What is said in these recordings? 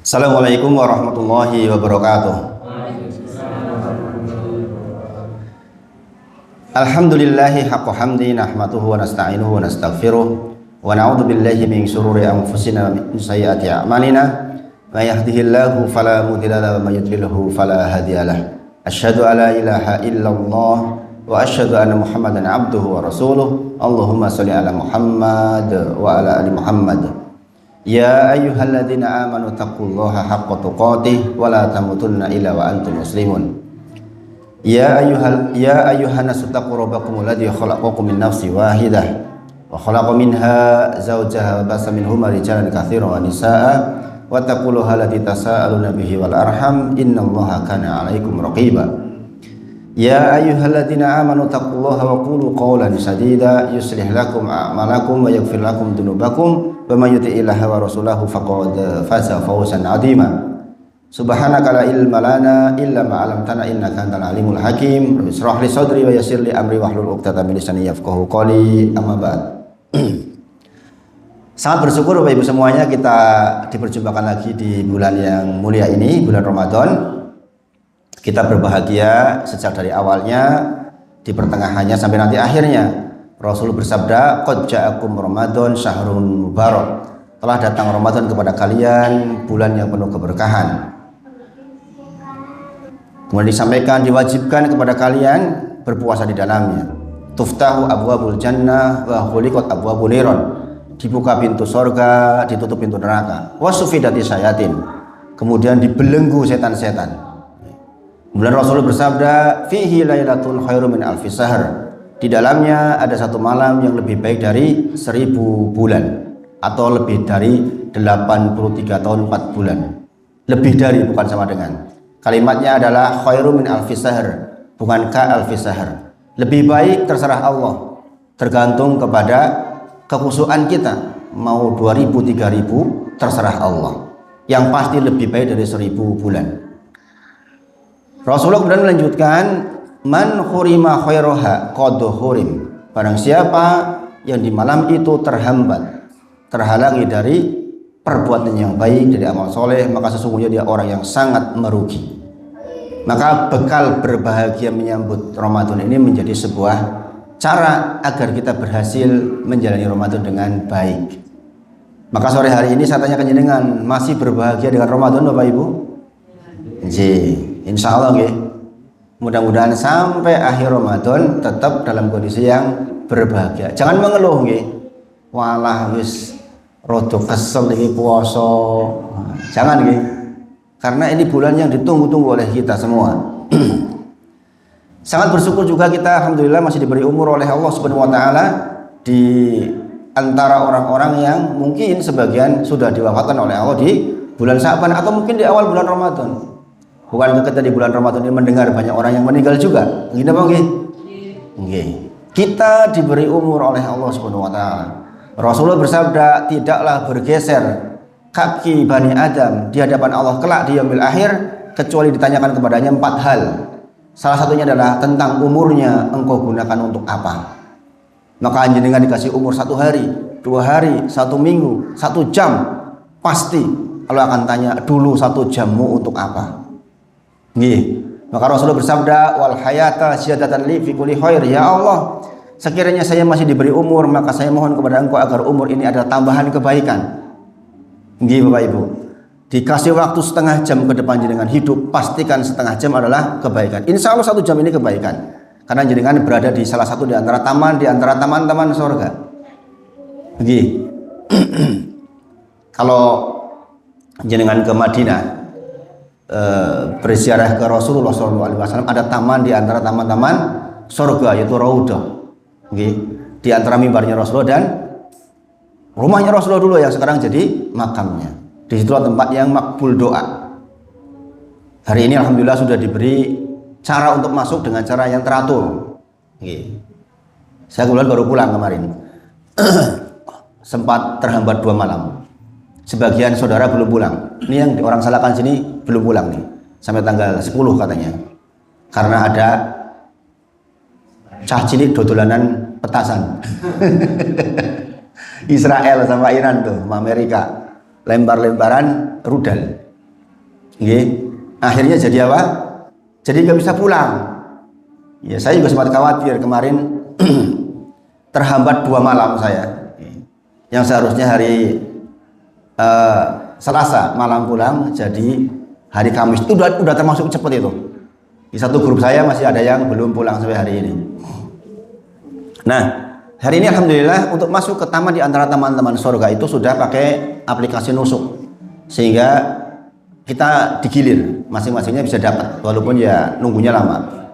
Assalamualaikum warahmatullahi wabarakatuh. Alhamdulillahi haqqa hamdi nahmaduhu wa nasta'inuhu wa nastaghfiruh wa na'udzu billahi min shururi anfusina wa min sayyiati a'malina. May yahdihillahu fala mudilla lahu wa may yudlilhu fala hadiyalah. Asyhadu an la ilaha illallah wa asyhadu anna Muhammadan abduhu wa rasuluh. Allahumma shalli ala Muhammad wa ala ali Muhammad. Ya ayyuhalladzina amanu taqullaha haqqa tuqatih wa la tamutunna illa wa antum muslimun. Ya ayyuhan nasu taqu rabbakumul ladzi khalaqakum min nafsin wahidah wa khalaqa minha zawjaha wa basa minhuma rijalan katsiran wa nisaa'a wa taqullaha allati tasaaluna bihi wal arham innallaha kana 'alaikum raqiba. Ya ayyuhalladzina amanu taqullaha wa qulu qawlan sadida yuslih lakum a'malakum wa yaghfir lakum dhunubakum wa may yuti'illaha wa rasulahu faqad faza fawzan 'azima. Subhanaka la ilma lana illa ma 'allamtana innaka antal alimul hakim. Rabbish li sadri wa yassir li amri wahlul 'uqdatam min lisani yafqahu qawli. Amma ba'd. Sangat bersyukur Bapak Ibu semuanya, kita diperjumpakan lagi di bulan yang mulia ini, bulan Ramadan. Kita berbahagia sejak dari awalnya, di pertengahannya sampai nanti akhirnya. Rasul bersabda, qad ja'akum Ramadan syahrun mubarak. Telah datang Ramadan kepada kalian, bulan yang penuh keberkahan. Kemudian disampaikan, diwajibkan kepada kalian berpuasa di dalamnya. Tuftahu abwabul jannah wa khuliqat abwabul niran. Dibuka pintu sorga, ditutup pintu neraka. Wa sufidati syayatin. Kemudian dibelenggu setan-setan. Kemudian Rasul bersabda, fihi lailatul khairu min alfi syahr. Di dalamnya ada satu malam yang lebih baik dari 1000 bulan, atau lebih dari 83 tahun 4 bulan. Lebih dari, bukan sama dengan. Kalimatnya adalah khairu min alfi syahr, bukan ka alfi syahr. Lebih baik terserah Allah, tergantung kepada kekhusyuan kita. Mau 2000 3000 terserah Allah. Yang pasti lebih baik dari 1000 bulan. Rasulullah kemudian melanjutkan, man khurima khairoha qad hurim. Barang siapa yang di malam itu terhambat, terhalangi dari perbuatan yang baik, dari amal soleh, maka sesungguhnya dia orang yang sangat merugi. Maka bekal berbahagia menyambut Ramadan ini menjadi sebuah cara agar kita berhasil menjalani Ramadan dengan baik. Maka sore hari ini saya tanya jenengan, masih berbahagia dengan Ramadan Bapak Ibu? Insya Allah nggih. Mudah-mudahan sampai akhir Ramadan tetap dalam kondisi yang berbahagia. Jangan mengeluh nggih. Walah wis rada kesel iki puasa. Jangan nggih. Karena ini bulan yang ditunggu-tunggu oleh kita semua. Sangat bersyukur juga kita alhamdulillah masih diberi umur oleh Allah Subhanahu wa taala di antara orang-orang yang mungkin sebagian sudah diwafatkan oleh Allah di bulan Sya'ban atau mungkin di awal bulan Ramadan. Bukan kita di bulan Ramadan ini mendengar banyak orang yang meninggal juga. Gini apa nggih? Nggih. Kita diberi umur oleh Allah Subhanahu wa taala. Rasulullah bersabda, tidaklah bergeser kaki Bani Adam di hadapan Allah kelak di yaumil akhir kecuali ditanyakan kepadanya 4 hal. Salah satunya adalah tentang umurnya engkau gunakan untuk apa. Maka jenengan dikasih umur 1 hari, 2 hari, 1 minggu, 1 jam, pasti Allah akan tanya dulu 1 jammu untuk apa. Nggih. Maka Rasulullah bersabda, wal hayata syadatan li fi kulli khair. Ya Allah, sekiranya saya masih diberi umur, maka saya mohon kepada Engkau agar umur ini ada tambahan kebaikan. Nggih Bapak Ibu. Dikasih waktu setengah jam ke depan jenengan hidup, pastikan setengah jam adalah kebaikan. Insya Allah 1 jam ini kebaikan. Karena jenengan berada di salah satu di antara taman-taman surga. Nggih. Kalau jenengan ke Madinah, berziarah ke Rasulullah SAW, ada taman di antara taman-taman surga, yaitu Raudhah. Di antara mimbarnya Rasulullah dan rumahnya Rasulullah dulu yang sekarang jadi makamnya. Di situlah tempat yang makbul doa. Hari ini alhamdulillah sudah diberi cara untuk masuk dengan cara yang teratur. Saya kebetulan baru pulang kemarin. Sempat terhambat 2 malam. Sebagian saudara belum pulang. Ini yang orang Salakan sini belum pulang nih. Sampai tanggal 10 katanya. Karena ada cah cilik dodolanan petasan. Israel sama Iran tuh, sama Amerika lempar-lemparan rudal. Akhirnya jadi apa? Jadi nggak bisa pulang. Ya, saya juga sempat khawatir kemarin terhambat 2 malam saya. Yang seharusnya hari Selasa malam pulang, jadi hari Kamis itu udah termasuk cepat itu. Di satu grup saya masih ada yang belum pulang sampai hari ini. Nah, hari ini alhamdulillah untuk masuk ke taman di antara teman-teman surga itu sudah pakai aplikasi nusuk, sehingga kita digilir, masing-masingnya bisa dapat walaupun ya nunggunya lama.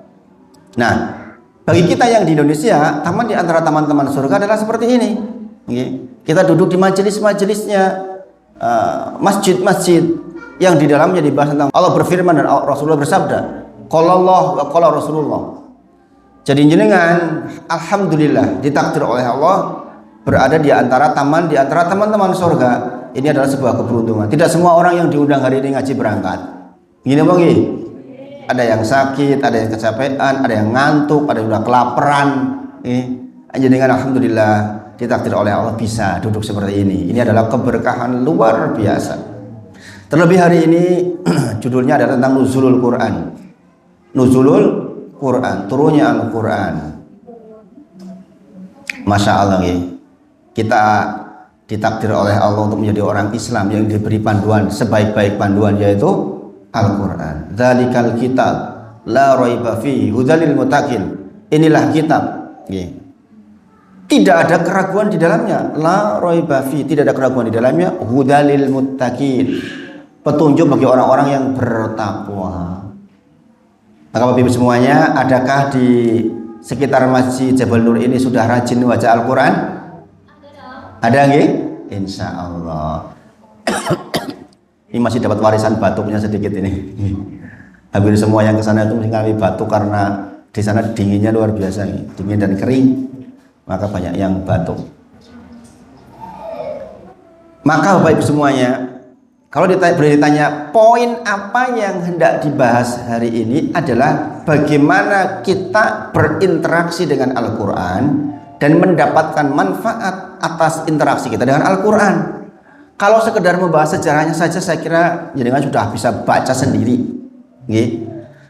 Nah, bagi kita yang di Indonesia, taman di antara teman-teman surga adalah seperti ini. Kita duduk di majelis-majelisnya, masjid-masjid yang di dalamnya dibahas tentang Allah berfirman dan Rasulullah bersabda, qala Allah wa qala Rasulullah. Jadi jenengan alhamdulillah ditakdir oleh Allah berada di antara taman di antara teman-teman surga. Ini adalah sebuah keberuntungan. Tidak semua orang yang diundang hari ini ngaji berangkat. Gini apa gini? Ada yang sakit, ada yang kecapean, ada yang ngantuk, ada yang udah kelaparan. Jenengan alhamdulillah ditakdir oleh Allah bisa duduk seperti ini. Ini adalah keberkahan luar biasa. Terlebih hari ini judulnya adalah tentang nuzulul Quran. Nuzulul Quran, turunnya Al-Quran. Masya Allah, kita ditakdir oleh Allah untuk menjadi orang Islam yang diberi panduan sebaik-baik panduan, yaitu Al-Quran. Dzalikal kitab la raiba fihi hudalil muttaqin. Inilah kitab, tidak ada keraguan di dalamnya. La raiba fihi, tidak ada keraguan di dalamnya. Hudalil muttaqin, petunjuk bagi orang-orang yang bertakwa. Maka Bapak Ibu semuanya, adakah di sekitar Masjid Jabal Nur ini sudah rajin baca Al-Quran? Ada nggih? Insya Allah. Ini masih dapat warisan batuknya sedikit ini. Hampir semua yang ke sana itu mengalami batuk karena di sana dinginnya luar biasa, dingin dan kering, maka banyak yang batuk. Maka Bapak Ibu semuanya, kalau boleh ditanya poin apa yang hendak dibahas hari ini adalah bagaimana kita berinteraksi dengan Al-Quran dan mendapatkan manfaat atas interaksi kita dengan Al-Quran. Kalau sekedar membahas sejarahnya saja saya kira jenengan sudah bisa baca sendiri.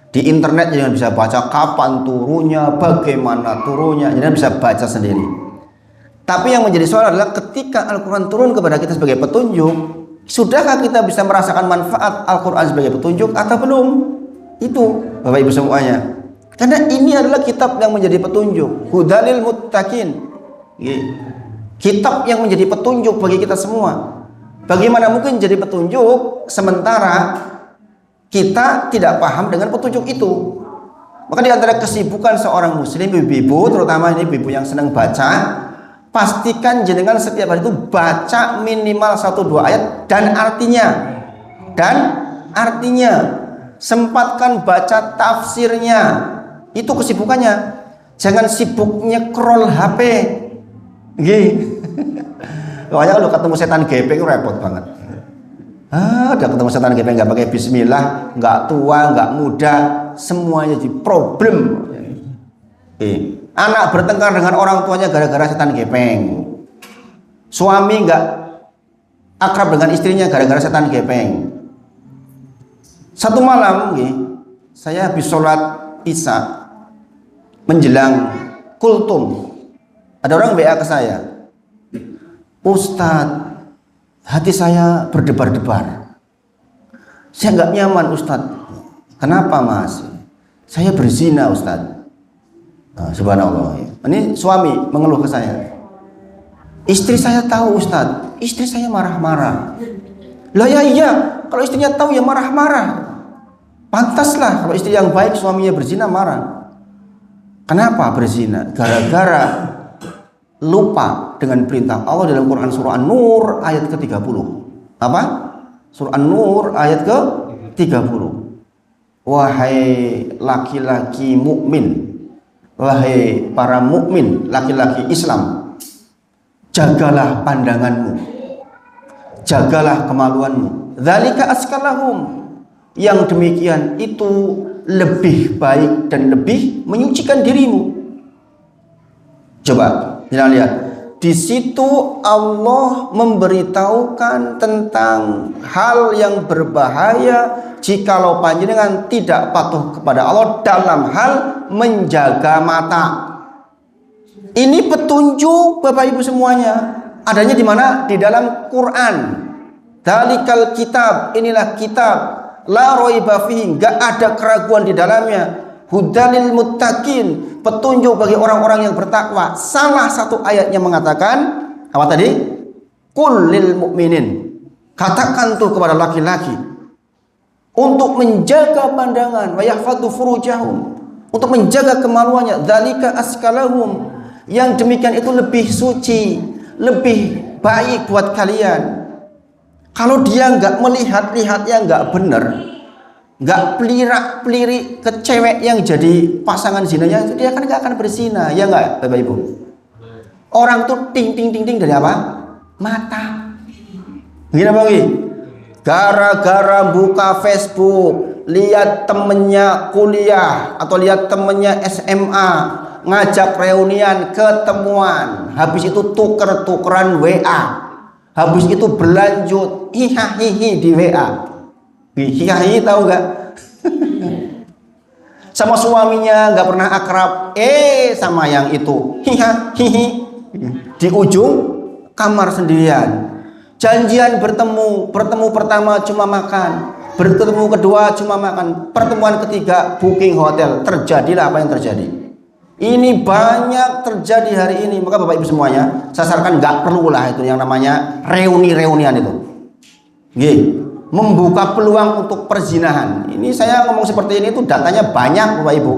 Di internet jenengan bisa baca kapan turunnya, bagaimana turunnya, jenengan bisa baca sendiri. Tapi yang menjadi soal adalah ketika Al-Quran turun kepada kita sebagai petunjuk, sudahkah kita bisa merasakan manfaat Al-Quran sebagai petunjuk atau belum? Itu Bapak Ibu semuanya. Karena ini adalah kitab yang menjadi petunjuk, hudalil muttaqin. Kitab yang menjadi petunjuk bagi kita semua. Bagaimana mungkin jadi petunjuk sementara kita tidak paham dengan petunjuk itu? Maka di antara kesibukan seorang muslim, ibu-ibu, terutama ini ibu yang senang baca, pastikan jenengan setiap hari itu baca minimal 1-2 ayat dan artinya sempatkan baca tafsirnya. Itu kesibukannya. Jangan sibuk nyekrol HP. Pokoknya kalau ketemu setan gepeng repot banget. Udah ketemu setan gepeng nggak pakai bismillah, nggak tua, nggak muda, semuanya jadi problem. Anak bertengkar dengan orang tuanya gara-gara setan gepeng. Suami nggak akrab dengan istrinya gara-gara setan gepeng. Satu malam, saya habis sholat Isya menjelang kultum, ada orang WA ke saya, Ustadz, hati saya berdebar-debar. Saya nggak nyaman Ustadz. Kenapa Mas? Saya berzina Ustadz. Nah, subhanallah. Ini suami mengeluh ke saya. Istri saya tahu Ustadz. Istri saya marah-marah. Lah ya iya, kalau istrinya tahu ya marah-marah. Pantaslah kalau istri yang baik suaminya berzina marah. Kenapa berzina? Gara-gara lupa dengan perintah Allah dalam Quran surah An-Nur ayat ke-30. Apa? Surah An-Nur ayat ke-30. Wahai laki-laki mukmin, wahai para mukmin laki-laki Islam, jagalah pandanganmu, jagalah kemaluanmu. Dzalika askalahum. Yang demikian itu lebih baik dan lebih menyucikan dirimu. Coba kita lihat, di situ Allah memberitahukan tentang hal yang berbahaya jikalau panjenengan tidak patuh kepada Allah dalam hal menjaga mata. Ini petunjuk Bapak Ibu semuanya. Adanya di mana? Di dalam Quran. Dzalikal kitab, inilah kitab, la raiba fihi, enggak ada keraguan di dalamnya. Hudalil muttaqin, petunjuk bagi orang-orang yang bertakwa. Salah satu ayatnya mengatakan apa tadi? Qul lil mu'minin, katakan tuh kepada laki-laki untuk menjaga pandangan, wa yahfadzu furujahum, untuk menjaga kemaluannya. Dzalika askalahum, yang demikian itu lebih suci, lebih baik buat kalian. Kalau dia nggak melihat-lihat yang nggak benar, nggak pelirak-pelirik ke cewek yang jadi pasangan zinanya, itu dia kan nggak akan berzina, ya nggak Bapak Ibu? Orang tuh ting ting ting ting dari apa? Mata. Gini Bang, gara-gara buka Facebook, lihat temennya kuliah atau lihat temennya SMA, ngajak reunian, ketemuan, habis itu tuker-tukeran WA, habis itu berlanjut hihahihi di WA. Hihahi tahu nggak? Sama suaminya nggak pernah akrab, sama yang itu hihahihi di ujung kamar sendirian. Janjian bertemu pertama cuma makan, bertemu kedua cuma makan, pertemuan ketiga booking hotel. Terjadilah apa yang terjadi. Ini banyak terjadi hari ini. Maka Bapak Ibu semuanya, saya sarankan nggak perlulah itu yang namanya reuni-reunian itu. Membuka peluang untuk perzinahan. Ini saya ngomong seperti ini tuh datanya banyak Bapak Ibu,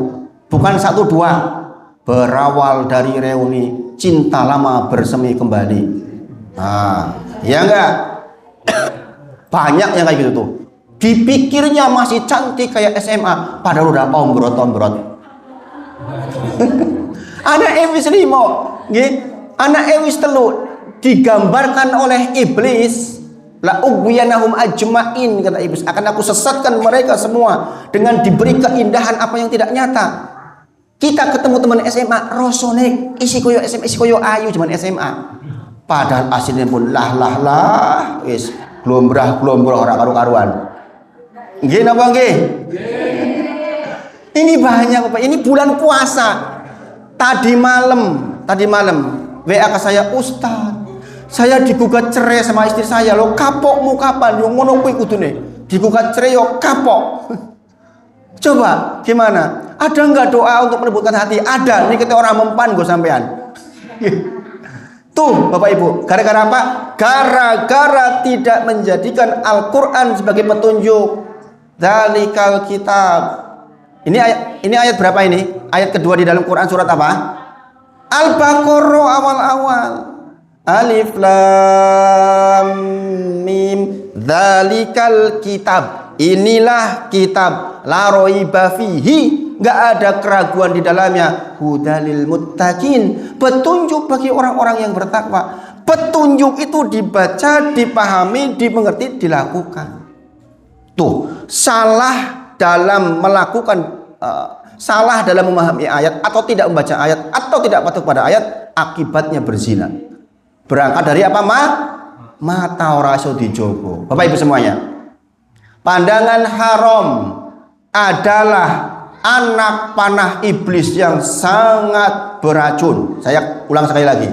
bukan 1 2. Berawal dari reuni, cinta lama bersemi kembali. Nah, ya enggak? Banyak yang kayak gitu tuh. Dipikirnya masih cantik kayak SMA, padahal udah ombrot-ombrot. Anak ewis 5, anak ewis 3 digambarkan oleh iblis. La ughwiyanahum ajmain, kata iblis, akan aku sesatkan mereka semua dengan diberi keindahan apa yang tidak nyata. Kita ketemu teman SMA, rosone isi koyo SMA, isi koyo ayu cuman SMA. Padahal aslinya pun lah wis glombrah ora karu-karuan. Nggih napa nggih? Ini banyak Bapak, ini bulan puasa. Tadi malam WA ke saya, Ustaz, saya digugat cerai sama istri saya. Lo kapokmu kapan? Yo ngono kuwi kudune. Digugat cerai yo kapok. Coba gimana? Ada enggak doa untuk melembutkan hati? Ada. Ini kita orang mempan gue sampean. Tuh Bapak Ibu, gara-gara apa? Gara-gara tidak menjadikan Al-Qur'an sebagai petunjuk. Dzalikal kitab. Ini ayat berapa ini? Ayat kedua di dalam Quran, surat apa? Al-Baqarah awal-awal. Alif lam mim, dzalikal kitab, inilah kitab, la raiba fihi, enggak ada keraguan di dalamnya, hudalil muttaqin, petunjuk bagi orang-orang yang bertakwa. Petunjuk itu dibaca, dipahami, dimengerti, dilakukan. Tuh, salah dalam melakukan salah dalam memahami ayat atau tidak membaca ayat atau tidak patuh pada ayat, akibatnya berzina. Berangkat dari apa? Mata ora iso dijogo. Bapak Ibu semuanya, pandangan haram adalah anak panah iblis yang sangat beracun. Saya ulang sekali lagi.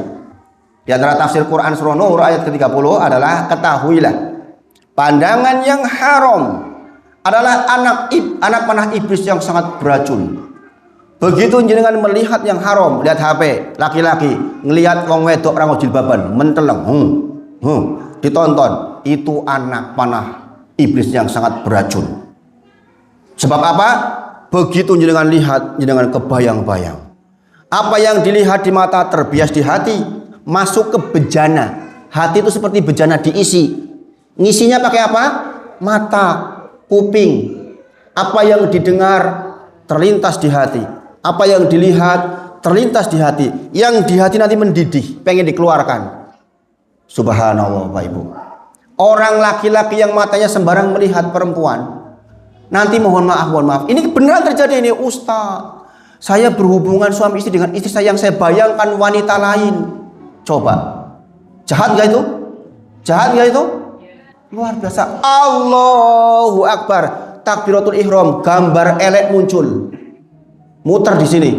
Di antara tafsir Quran surah Nur ayat ke-30 adalah, ketahuilah pandangan yang haram adalah anak panah iblis yang sangat beracun. Begitu jenengan melihat yang haram, lihat HP laki-laki, ngelihat wong wedok orang jilbaban, menteleng, ditonton, itu anak panah iblis yang sangat beracun. Sebab apa? Begitu jenengan lihat, jenengan kebayang-bayang. Apa yang dilihat di mata terbias di hati, masuk ke bejana. Hati itu seperti bejana diisi. Ngisinya pakai apa? Mata, kuping. Apa yang didengar terlintas di hati. Apa yang dilihat terlintas di hati. Yang di hati nanti mendidih, pengen dikeluarkan. Subhanallah Pak Ibu. Orang laki-laki yang matanya sembarang melihat perempuan, nanti mohon maaf. Ini beneran terjadi ini, Ustaz. Saya berhubungan suami istri dengan istri saya yang saya bayangkan wanita lain. Coba. Jahat nggak itu? Jahat nggak itu? Luar biasa. Allahu Akbar. Takbiratul ihram, gambar elek muncul. Muter di sini.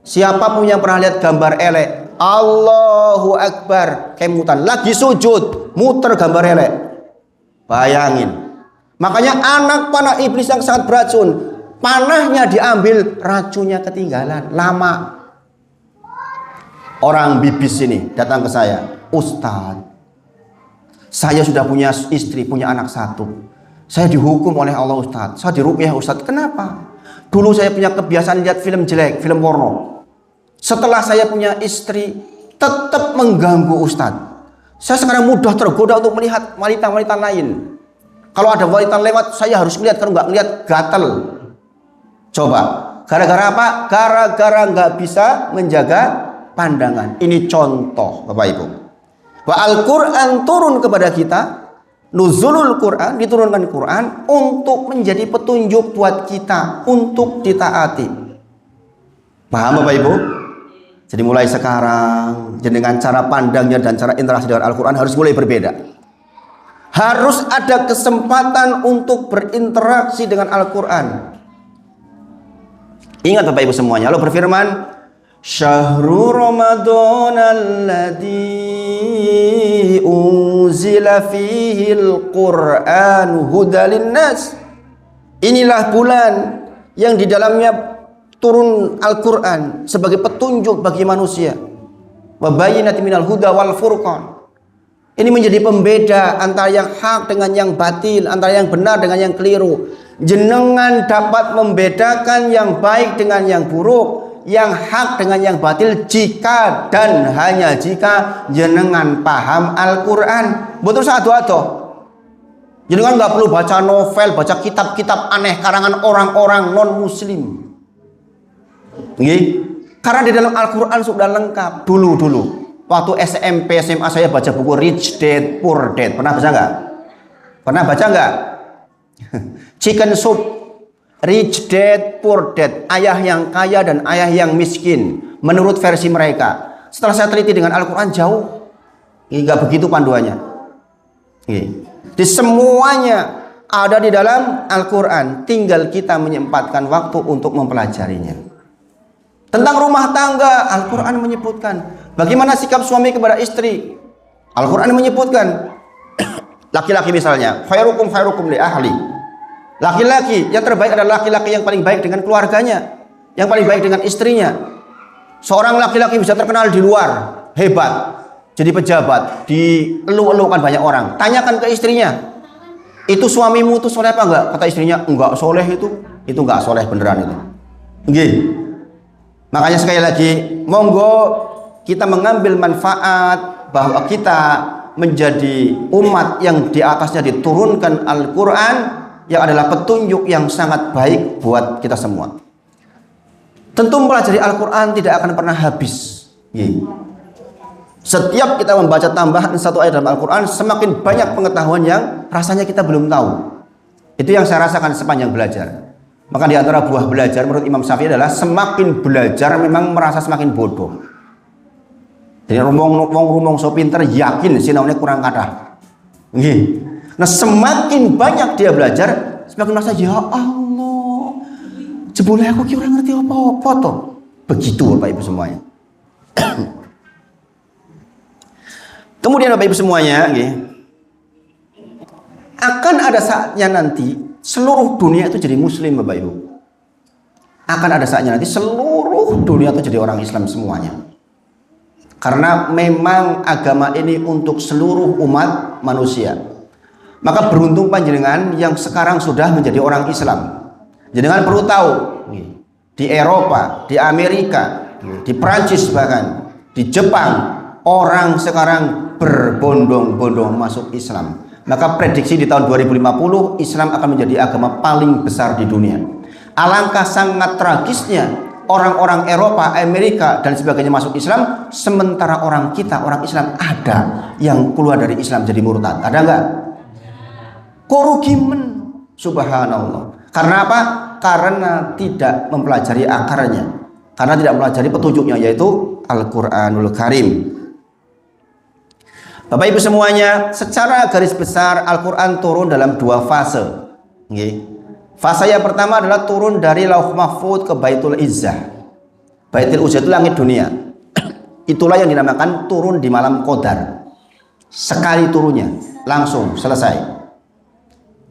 Siapapun yang pernah lihat gambar elek, Allahu Akbar, kemutan. Lagi sujud, muter gambar elek. Bayangin. Makanya anak panah iblis yang sangat beracun, panahnya diambil, racunnya ketinggalan. Lama. Orang bibis ini datang ke saya, Ustadz, saya sudah punya istri, punya anak satu. Saya dihukum oleh Allah Ustadz. Saya diruqyah Ustadz. Kenapa? Dulu saya punya kebiasaan lihat film jelek, film porno. Setelah saya punya istri, tetap mengganggu Ustadz. Saya sekarang mudah tergoda untuk melihat wanita-wanita lain. Kalau ada wanita lewat, saya harus melihat. Kalau nggak melihat, gatel. Coba. Gara-gara apa? Gara-gara nggak bisa menjaga pandangan. Ini contoh, Bapak Ibu. Al-Quran turun kepada kita, nuzulul Quran, diturunkan Quran untuk menjadi petunjuk buat kita untuk ditaati. Paham Bapak Ibu? Jadi mulai sekarang, dengan cara pandangnya dan cara interaksi dengan Al-Quran harus mulai berbeda. Harus ada kesempatan untuk berinteraksi dengan Al-Quran. Ingat Bapak Ibu semuanya, Allah berfirman, Syahrul Ramadan alladzi unzila fihi al-Qur'an hudalin nas. Inilah bulan yang di dalamnya turun Al-Qur'an sebagai petunjuk bagi manusia. Wa bayyinatin minal huda wal furqan. Ini menjadi pembeda antara yang hak dengan yang batil, antara yang benar dengan yang keliru. Jenengan dapat membedakan yang baik dengan yang buruk, yang hak dengan yang batil jika dan hanya jika jenengan paham Al-Quran. Betul satu-satu. Jenengan nggak perlu baca novel, baca kitab-kitab aneh karangan orang-orang non-muslim. Karena di dalam Al-Quran sudah lengkap. Dulu waktu SMP, SMA saya baca buku Rich Dad Poor Dad. Pernah baca nggak? Pernah baca nggak? Chicken Soup, Rich Dad Poor Dad, ayah yang kaya dan ayah yang miskin menurut versi mereka. Setelah saya teliti dengan Al-Quran jauh nggak begitu panduannya. Di semuanya ada di dalam Al-Quran, tinggal kita menyempatkan waktu untuk mempelajarinya. Tentang rumah tangga, Al-Quran menyebutkan bagaimana sikap suami kepada istri. Al-Quran menyebutkan laki-laki misalnya, khairukum khairukum li ahli. Laki-laki yang terbaik adalah laki-laki yang paling baik dengan keluarganya, yang paling baik dengan istrinya. Seorang laki-laki bisa terkenal di luar, hebat, jadi pejabat, dielu-elukan banyak orang. Tanyakan ke istrinya, itu suamimu itu soleh apa enggak? Kata istrinya, enggak soleh itu enggak soleh beneran itu. Nggih. Makanya sekali lagi, monggo kita mengambil manfaat bahwa kita menjadi umat yang di atasnya diturunkan Al-Quran, yang adalah petunjuk yang sangat baik buat kita semua. Tentu mempelajari Al-Quran tidak akan pernah habis. Setiap kita membaca tambahan satu ayat dalam Al-Quran, semakin banyak pengetahuan yang rasanya kita belum tahu. Itu yang saya rasakan sepanjang belajar. Maka di antara buah belajar menurut Imam Syafi'i adalah semakin belajar memang merasa semakin bodoh. Jadi rumong so pinter yakin sinaunya kurang kata. Nah semakin banyak dia belajar, semakin merasa ya Allah, jebule aku kira ngerti apa-apa toh. Begitu Bapak Ibu semuanya. Kemudian Bapak Ibu semuanya, akan ada saatnya nanti seluruh dunia itu jadi muslim Bapak Ibu. Akan ada saatnya nanti seluruh dunia itu jadi orang Islam semuanya. Karena memang agama ini untuk seluruh umat manusia. Maka beruntung panjenengan yang sekarang sudah menjadi orang Islam. Jenengan perlu tahu, di Eropa, di Amerika, di Prancis bahkan, di Jepang, orang sekarang berbondong-bondong masuk Islam. Maka prediksi di tahun 2050 Islam akan menjadi agama paling besar di dunia. Alangkah sangat tragisnya orang-orang Eropa, Amerika dan sebagainya masuk Islam, sementara orang kita, orang Islam ada yang keluar dari Islam jadi murtad. Ada enggak? Korugimen, subhanallah. Karena apa? Karena tidak mempelajari akarnya, karena tidak mempelajari petunjuknya, yaitu Al-Quranul Karim. Bapak Ibu semuanya, secara garis besar Al-Quran turun dalam 2 fase. Fase yang pertama adalah turun dari Lauh Mahfud ke Baitul Izzah. Baitul Izzah itu langit dunia. Itulah yang dinamakan turun di malam Qadar. Sekali turunnya, langsung selesai.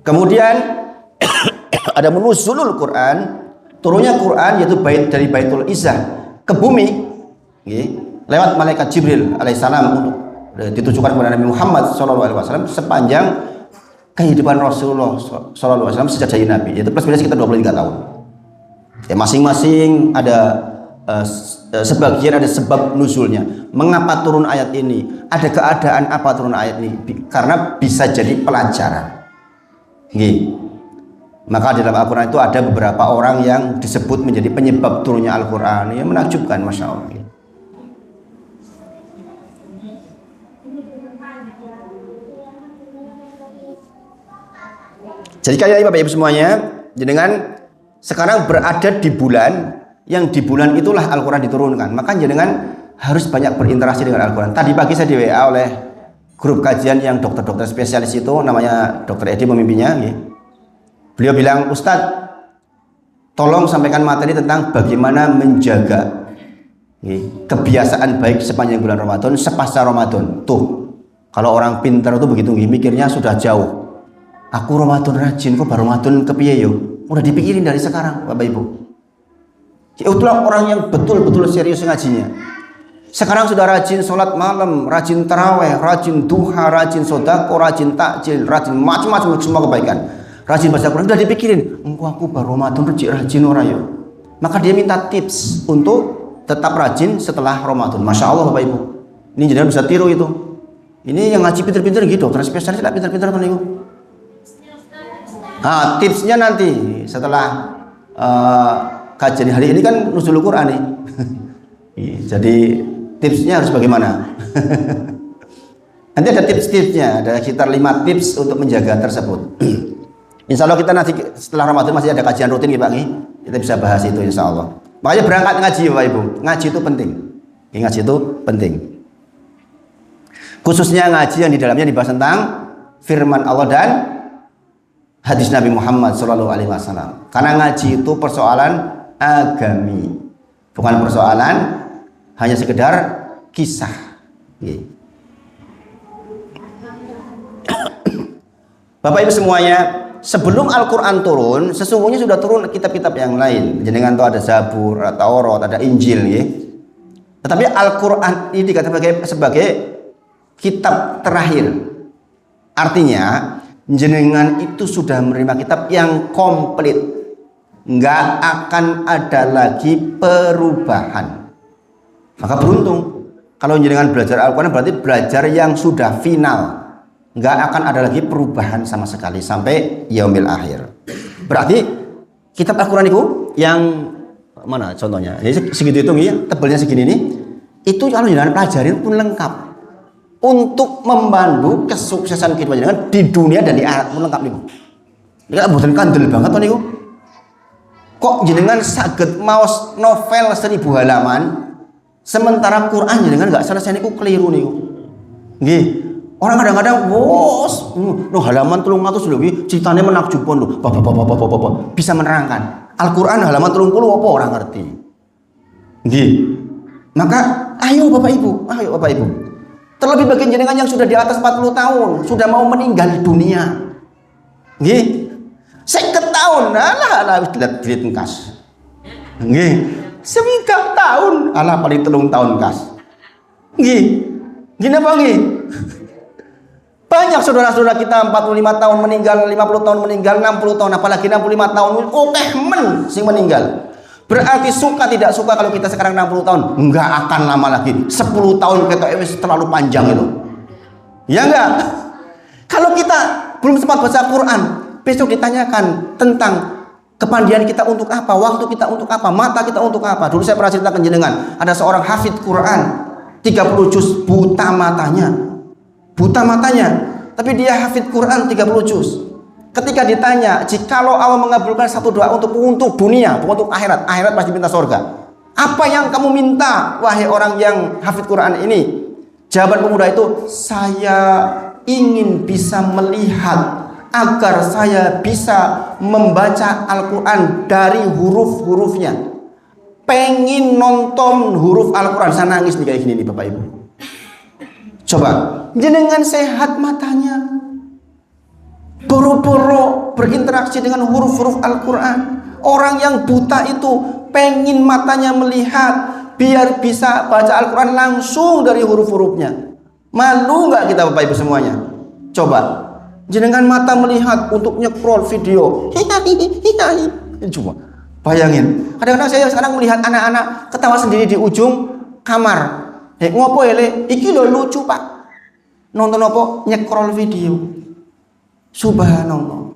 Kemudian ada menuzulul Quran, turunnya Quran yaitu dari Baitul Izzah ke bumi, lewat malaikat Jibril alaihissalam untuk ditujukan kepada Nabi Muhammad SAW sepanjang kehidupan Rasulullah SAW sejak jadi Nabi, yaitu plus minus sekitar 23 tahun. Ya, masing-masing ada sebagian ada sebab nuzulnya. Mengapa turun ayat ini? Ada keadaan apa turun ayat ini? Karena bisa jadi pelajaran. Maka di dalam Al-Quran itu ada beberapa orang yang disebut menjadi penyebab turunnya Al-Quran. Yang menakjubkan, Masya Allah. Jadi kayak ini Bapak Ibu semuanya, jenengan sekarang berada di bulan yang di bulan itulah Al-Quran diturunkan. Maka jenengan harus banyak berinteraksi dengan Al-Quran. Tadi pagi saya di WA oleh grup kajian yang dokter-dokter spesialis itu, namanya Dr. Edi memimpinnya. Beliau bilang, Ustadz, tolong sampaikan materi tentang bagaimana menjaga kebiasaan baik sepanjang bulan Ramadan, sepasca Ramadan. Tuh, kalau orang pintar itu begitu, mikirnya sudah jauh. Aku Ramadan rajin, kok baru Ramadan kepiye yo? Udah dipikirin dari sekarang, Bapak Ibu. Itulah orang yang betul-betul serius ngajinya. Sekarang sudah rajin sholat malam, rajin taraweh, rajin duha, rajin sodako, rajin takjil, rajin macam-macam semua kebaikan. Rajin baca Quran, sudah dipikirin. Aku baru Ramadan rajin orang yo. Maka dia minta tips untuk tetap rajin setelah Ramadan. Masya Allah Bapak Ibu. Ini jangan bisa tiru itu. Ini yang ngaji pinter-pinter gitu, dokter spesialis tidak pinter-pinter kan Ibu. Nah, tipsnya nanti setelah kajian hari ini kan nuzul Quran nih. Jadi tipsnya harus bagaimana? Nanti ada tips-tipsnya, ada sekitar 5 tips untuk menjaga tersebut. Insya Allah kita nanti setelah Ramadan masih ada kajian rutin ya Pak. Kita bisa bahas itu insya Allah. Makanya berangkat ngaji Bapak Ibu. Ngaji itu penting. Ngaji itu penting. Khususnya ngaji yang di dalamnya dibahas tentang firman Allah dan hadis Nabi Muhammad SAW. Karena ngaji itu persoalan agami, bukan persoalan hanya sekedar kisah. Bapak Ibu semuanya, sebelum Al-Quran turun, sesungguhnya sudah turun kitab-kitab yang lain. Jenengan tahu ada Zabur, ada Taurat, ada Injil, ya. Tetapi Al-Quran ini dikatakan sebagai kitab terakhir. Artinya jenengan itu sudah menerima kitab yang komplit, nggak akan ada lagi perubahan. Maka beruntung kalau jenengan belajar Al-Quran, berarti belajar yang sudah final, nggak akan ada lagi perubahan sama sekali sampai yaumil akhir. Berarti kitab Al-Quran itu yang mana contohnya? Jadi segitu itu ya, tebalnya segini nih. Itu kalau jenengan pelajarin pun lengkap untuk membantu kesuksesan kehidupan jenengan di dunia dan di akhirat pun lengkap nih. Ini kan bukan kandel banget tuh nih. Kok jenengan saged maos novel 1000 halaman sementara Quran jenengan nggak selesai niku keliru niku. Nggih. Orang kadang-kadang bos, halaman 300 lho iki ceritane menakjubkan lho. Bapak bisa menerangkan. Al-Qur'an halaman 30 apa orang ngerti. Nggih. Maka ayo Bapak Ibu. Terlebih bagi jenengan yang sudah di atas 40 tahun, sudah mau meninggal dunia. Nggih. 50 tahun, alah dilit kas. Nggih. 50 tahun, alah paling 3 tahun kas. Nggih. Gini apa nggih? Banyak saudara-saudara kita 45 tahun meninggal, 50 tahun meninggal, 60 tahun, apalagi 65 tahun. Oke men sing meninggal. Berarti suka tidak suka kalau kita sekarang 60 tahun, enggak akan lama lagi. 10 tahun kita terlalu panjang itu. Ya enggak? Kalau kita belum sempat baca Quran, besok ditanyakan tentang kepandian kita untuk apa, waktu kita untuk apa, mata kita untuk apa. Dulu saya pernah ceritakan jenengan, ada seorang hafid Quran 30 juz, buta matanya, tapi dia hafid Quran 30 juz. Ketika ditanya, jikalau Allah mengabulkan satu doa untuk dunia, bukan untuk akhirat pasti minta surga. Apa yang kamu minta, wahai orang yang hafid Quran ini? Jawaban pemuda itu, saya ingin bisa melihat agar saya bisa membaca Al-Quran dari huruf-hurufnya. Pengen nonton huruf Al-Quran. Saya nangis nih kayak gini nih Bapak Ibu. Coba, jenengan sehat matanya, boro-boro berinteraksi dengan huruf-huruf Al-Quran. Orang yang buta itu pengen matanya melihat biar bisa baca Al-Quran langsung dari huruf-hurufnya. Malu nggak kita Bapak Ibu semuanya? Coba, jenengan mata melihat untuk nyekrol video. Coba, bayangin. Kadang-kadang saya sekarang melihat anak-anak ketawa sendiri di ujung kamar. Ngopo ele? Iki lo lucu Pak. Nonton apa? Nyekrol video. Subhanallah.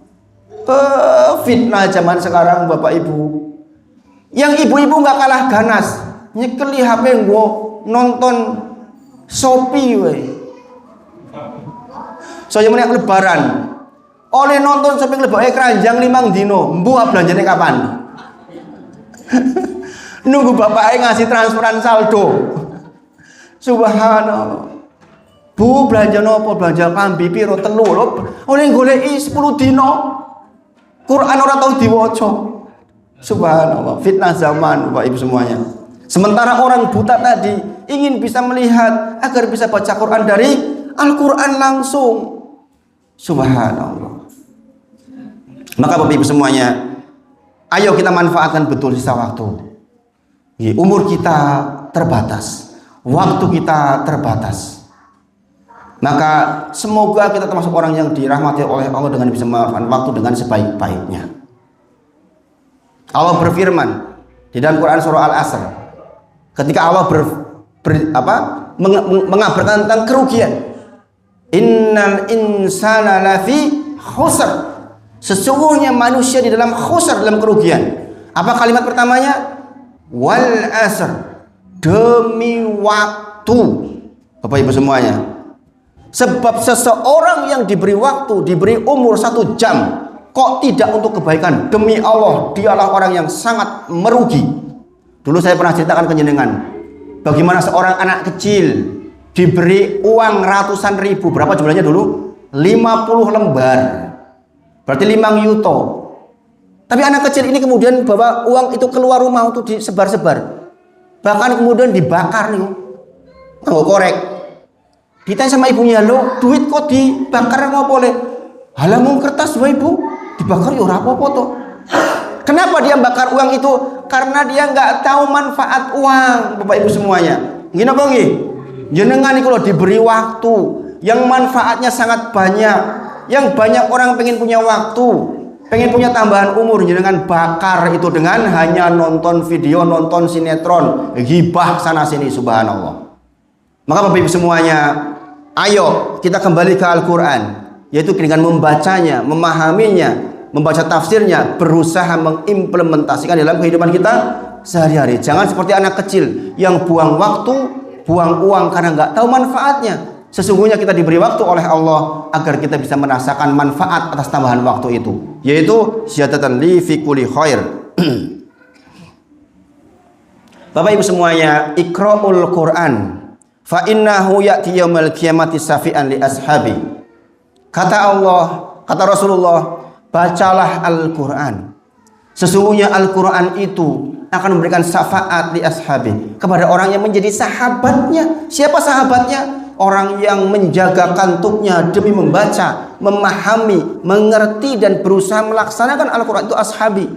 Fitnah zaman sekarang Bapak Ibu. Yang ibu-ibu nggak kalah ganas. Nyekeli HP gua nonton Shopee we. Saya menang lebaran. Oleh nonton Shopee lebaran keranjang 5 dino. Mbuh belanjane kapan? Nunggu bapaknya ngasih transferan saldo. Subhanallah. Bu belanja nopo? Belanja kambi piro telu lho. Oleh goleki 10 dino. Quran ora tau diwaca. Subhanallah, fitnah zaman Bapak Ibu semuanya. Sementara orang buta tadi ingin bisa melihat agar bisa baca Quran dari Al-Quran langsung. Subhanallah. Maka Bapak Ibu semuanya, ayo kita manfaatkan betul sisa waktu. Umur kita terbatas, waktu kita terbatas. Maka semoga kita termasuk orang yang dirahmati oleh Allah dengan bisa memanfaatkan waktu dengan sebaik-baiknya. Allah berfirman di dalam Quran surah Al-Asr, ketika Allah mengabarkan tentang kerugian, innal insana lafi khusr, sesungguhnya manusia di dalam khusr, dalam kerugian. Apa kalimat pertamanya? Wal asr, demi waktu. Bapak Ibu semuanya, sebab seseorang yang diberi waktu, diberi umur 1 jam, kok tidak untuk kebaikan, demi Allah dialah orang yang sangat merugi. Dulu saya pernah ceritakan ke jenengan bagaimana seorang anak kecil diberi uang ratusan ribu. Berapa jumlahnya dulu? 50 lembar, berarti 5 yuto. Tapi anak kecil ini kemudian bawa uang itu keluar rumah untuk disebar-sebar, bahkan kemudian dibakar nih, nggak korek. Ditanya sama ibunya, lo duit kok dibakar nggak boleh? Halamun kertas dua ibu dibakar ya ora apa-apa toh. Kenapa dia bakar uang itu? Karena dia nggak tahu manfaat uang, Bapak Ibu semuanya. Gini apa nggih? Jenengan iku lho diberi waktu yang manfaatnya sangat banyak. Yang banyak orang pengen punya waktu, pengen punya tambahan umur, jenengan bakar itu dengan hanya nonton video, nonton sinetron, ghibah sana sini. Subhanallah. Maka Bapak Ibu semuanya, ayo kita kembali ke Al-Quran, yaitu dengan membacanya, memahaminya, membaca tafsirnya, berusaha mengimplementasikan dalam kehidupan kita sehari-hari. Jangan seperti anak kecil yang buang waktu, buang uang karena nggak tahu manfaatnya. Sesungguhnya kita diberi waktu oleh Allah agar kita bisa merasakan manfaat atas tambahan waktu itu, yaitu ziyadatan li fi kulli khair. Bapak Ibu semuanya, iqra'ul Quran fa innahu ya'ti yaumal qiyamati syafi'an li ashabi. Kata Allah, kata Rasulullah, bacalah Al-Quran. Sesungguhnya Al-Quran itu akan memberikan syafaat di ashabi, kepada orang yang menjadi sahabatnya. Siapa sahabatnya? Orang yang menjaga kantuknya demi membaca, memahami, mengerti dan berusaha melaksanakan Al-Quran itu ashabi.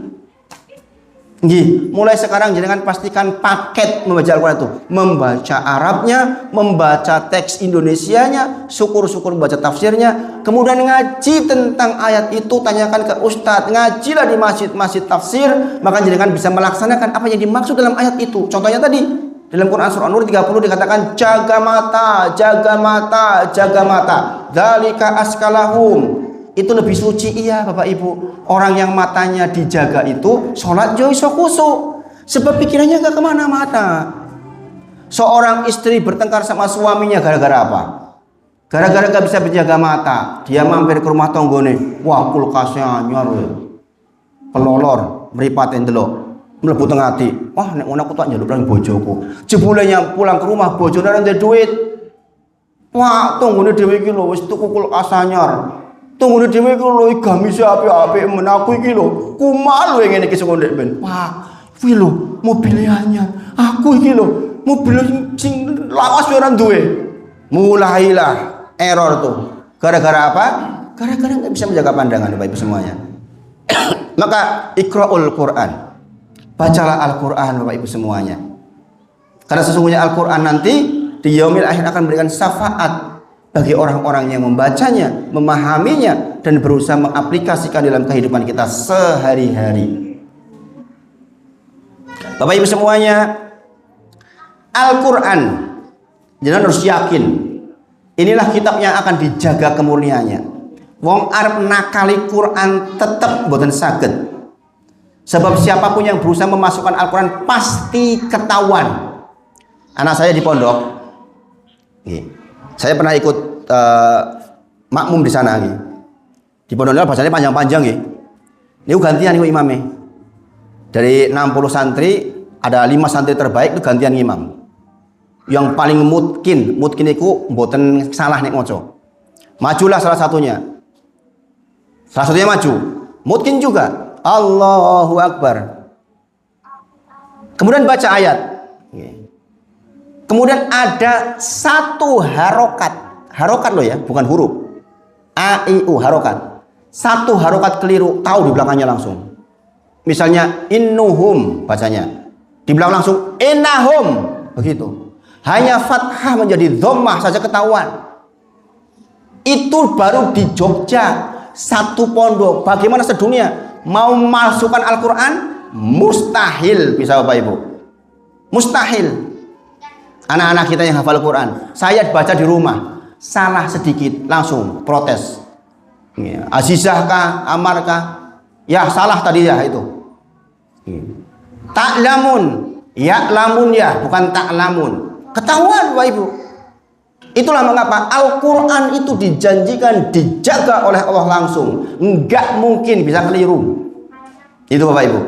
Mulai sekarang jangan pastikan paket membaca Al-Quran itu, membaca Arabnya, membaca teks Indonesianya, syukur-syukur membaca tafsirnya, kemudian ngaji tentang ayat itu, tanyakan ke ustadz, ngajilah di masjid-masjid tafsir, maka jangan bisa melaksanakan apa yang dimaksud dalam ayat itu. Contohnya tadi dalam Quran surah An-Nur 30 dikatakan jaga mata, jaga mata, jaga mata. Dzalika askalahum. Itu lebih suci, iya Bapak Ibu. Orang yang matanya dijaga itu sholat jauh iso khusuk, sebab pikirannya gak kemana-mana. Seorang istri bertengkar sama suaminya gara-gara apa? Gara-gara gak bisa menjaga mata. Dia mampir ke rumah tonggone, wah kulkasnya anyar, pelolor, meripatin delok, mlebu teng ati. Wah nek ngono aku tak njaluk nang bojoku. Jebulenya pulang ke rumah bojone ora ndek duit. Wah, tunggune dhewe iki lho wis tuku kulkas anyar. Tunggune dhewe iki lho gamise apik-apik men aku iki lho kumal lho ngene iki sing ndek ben. Wah, kuwi lho mobil anyar. Aku iki lho mobil sing lawas ora duwe. Mulailah error tuh. Gara-gara apa? Gara-gara nggak bisa menjaga pandangan Bapak Ibu semuanya. Maka iqra'ul Quran. Bacalah Al-Quran Bapak Ibu semuanya. Karena sesungguhnya Al-Quran nanti di yaumil akhir akan memberikan syafaat bagi orang-orang yang membacanya, memahaminya, dan berusaha mengaplikasikan dalam kehidupan kita sehari-hari. Bapak Ibu semuanya, Al-Quran jangan harus yakin inilah kitab yang akan dijaga kemurniannya. Wong arep nakali Quran tetep boten saged. Sebab siapapun yang berusaha memasukkan Al-Quran pasti ketahuan. Anak saya di pondok, saya pernah ikut makmum di sana. Di pondoknya bahasanya panjang-panjang. Ini gantian imamnya. Dari 60 santri, ada 5 santri terbaik itu gantian imam. Yang paling mungkin itu mboten salah nek moco. Majulah salah satunya. Salah satunya maju. Mungkin juga. Allahu Akbar. Kemudian baca ayat. Kemudian ada satu harokat. Harokat loh ya, bukan huruf. A, I, U, harokat. Satu harokat keliru, tahu di belakangnya langsung. Misalnya innuhum bacanya. Di belakang langsung innahum. Begitu. Hanya fathah menjadi dhammah saja ketahuan. Itu baru di Jogja. Satu pondok. Bagaimana sedunia? Mau masukkan Al-Quran mustahil bisa Bapak Ibu, mustahil. Anak-anak kita yang hafal Quran, saya baca di rumah salah sedikit langsung protes. Azizah kah, Amar kah? Ya salah tadi ya itu. Ta'lamun, ya lamun ya bukan ta'lamun. Ketahuan Bapak Ibu. Itulah mengapa Al-Quran itu dijanjikan dijaga oleh Allah langsung. Enggak mungkin bisa keliru. Itu Bapak Ibu.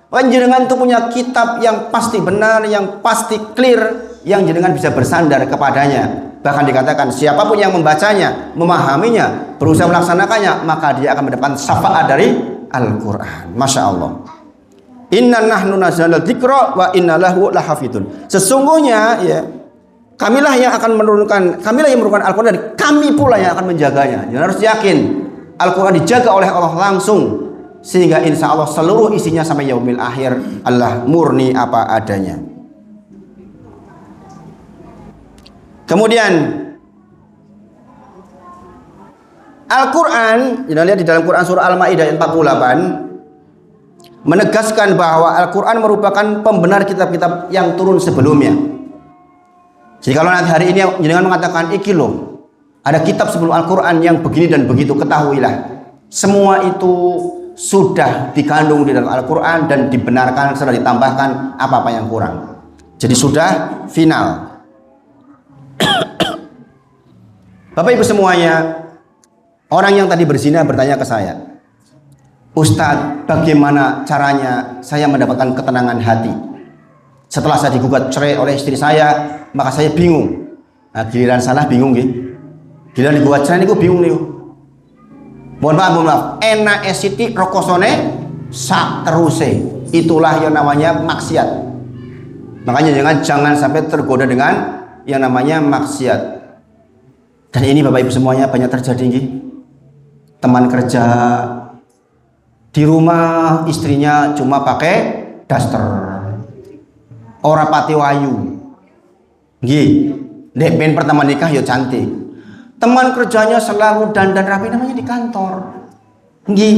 Panjenengan itu punya kitab yang pasti benar, yang pasti clear, yang jenengan bisa bersandar kepadanya. Bahkan dikatakan siapapun yang membacanya, memahaminya, berusaha melaksanakannya, maka dia akan mendapatkan syafaat dari Al-Quran. Masya Allah. Inna nahnu nazzalna dzikra wa inna lahu lahafidun. Sesungguhnya ya, kamilah yang akan menurunkan, kamilah yang merupakan Al-Quran, dan kami pula yang akan menjaganya. Jangan harus yakin Al-Quran dijaga oleh Allah langsung, sehingga insya Allah seluruh isinya sampai yaumil akhir Allah murni apa adanya. Kemudian Al-Quran, kita lihat di dalam Quran surah Al-Maidah 48 menegaskan bahwa Al-Quran merupakan pembenar kitab-kitab yang turun sebelumnya. Jadi kalau nanti hari ini jangan mengatakan iki loh, ada kitab sebelum Al-Quran yang begini dan begitu, ketahuilah semua itu sudah dikandung di dalam Al-Quran dan dibenarkan, sudah ditambahkan apa-apa yang kurang. Jadi sudah final. Bapak Ibu semuanya, orang yang tadi berzina bertanya ke saya, Ustadz, bagaimana caranya saya mendapatkan ketenangan hati? Setelah saya digugat cerai oleh istri saya, maka saya bingung. Nah, giliran salah bingung gitu. Giliran digugat cerai ini gue bingung nih. Mohon maaf. Enak esiti rokosone sak teruse. Itulah yang namanya maksiat. Makanya jangan sampai tergoda dengan yang namanya maksiat. Dan ini Bapak Ibu semuanya banyak terjadi nih. Teman kerja di rumah istrinya cuma pakai daster. Ora pati wayu. Nggih, nek ben pertama nikah ya cantik. Teman kerjanya selalu dandan rapi namanya di kantor. Nggih.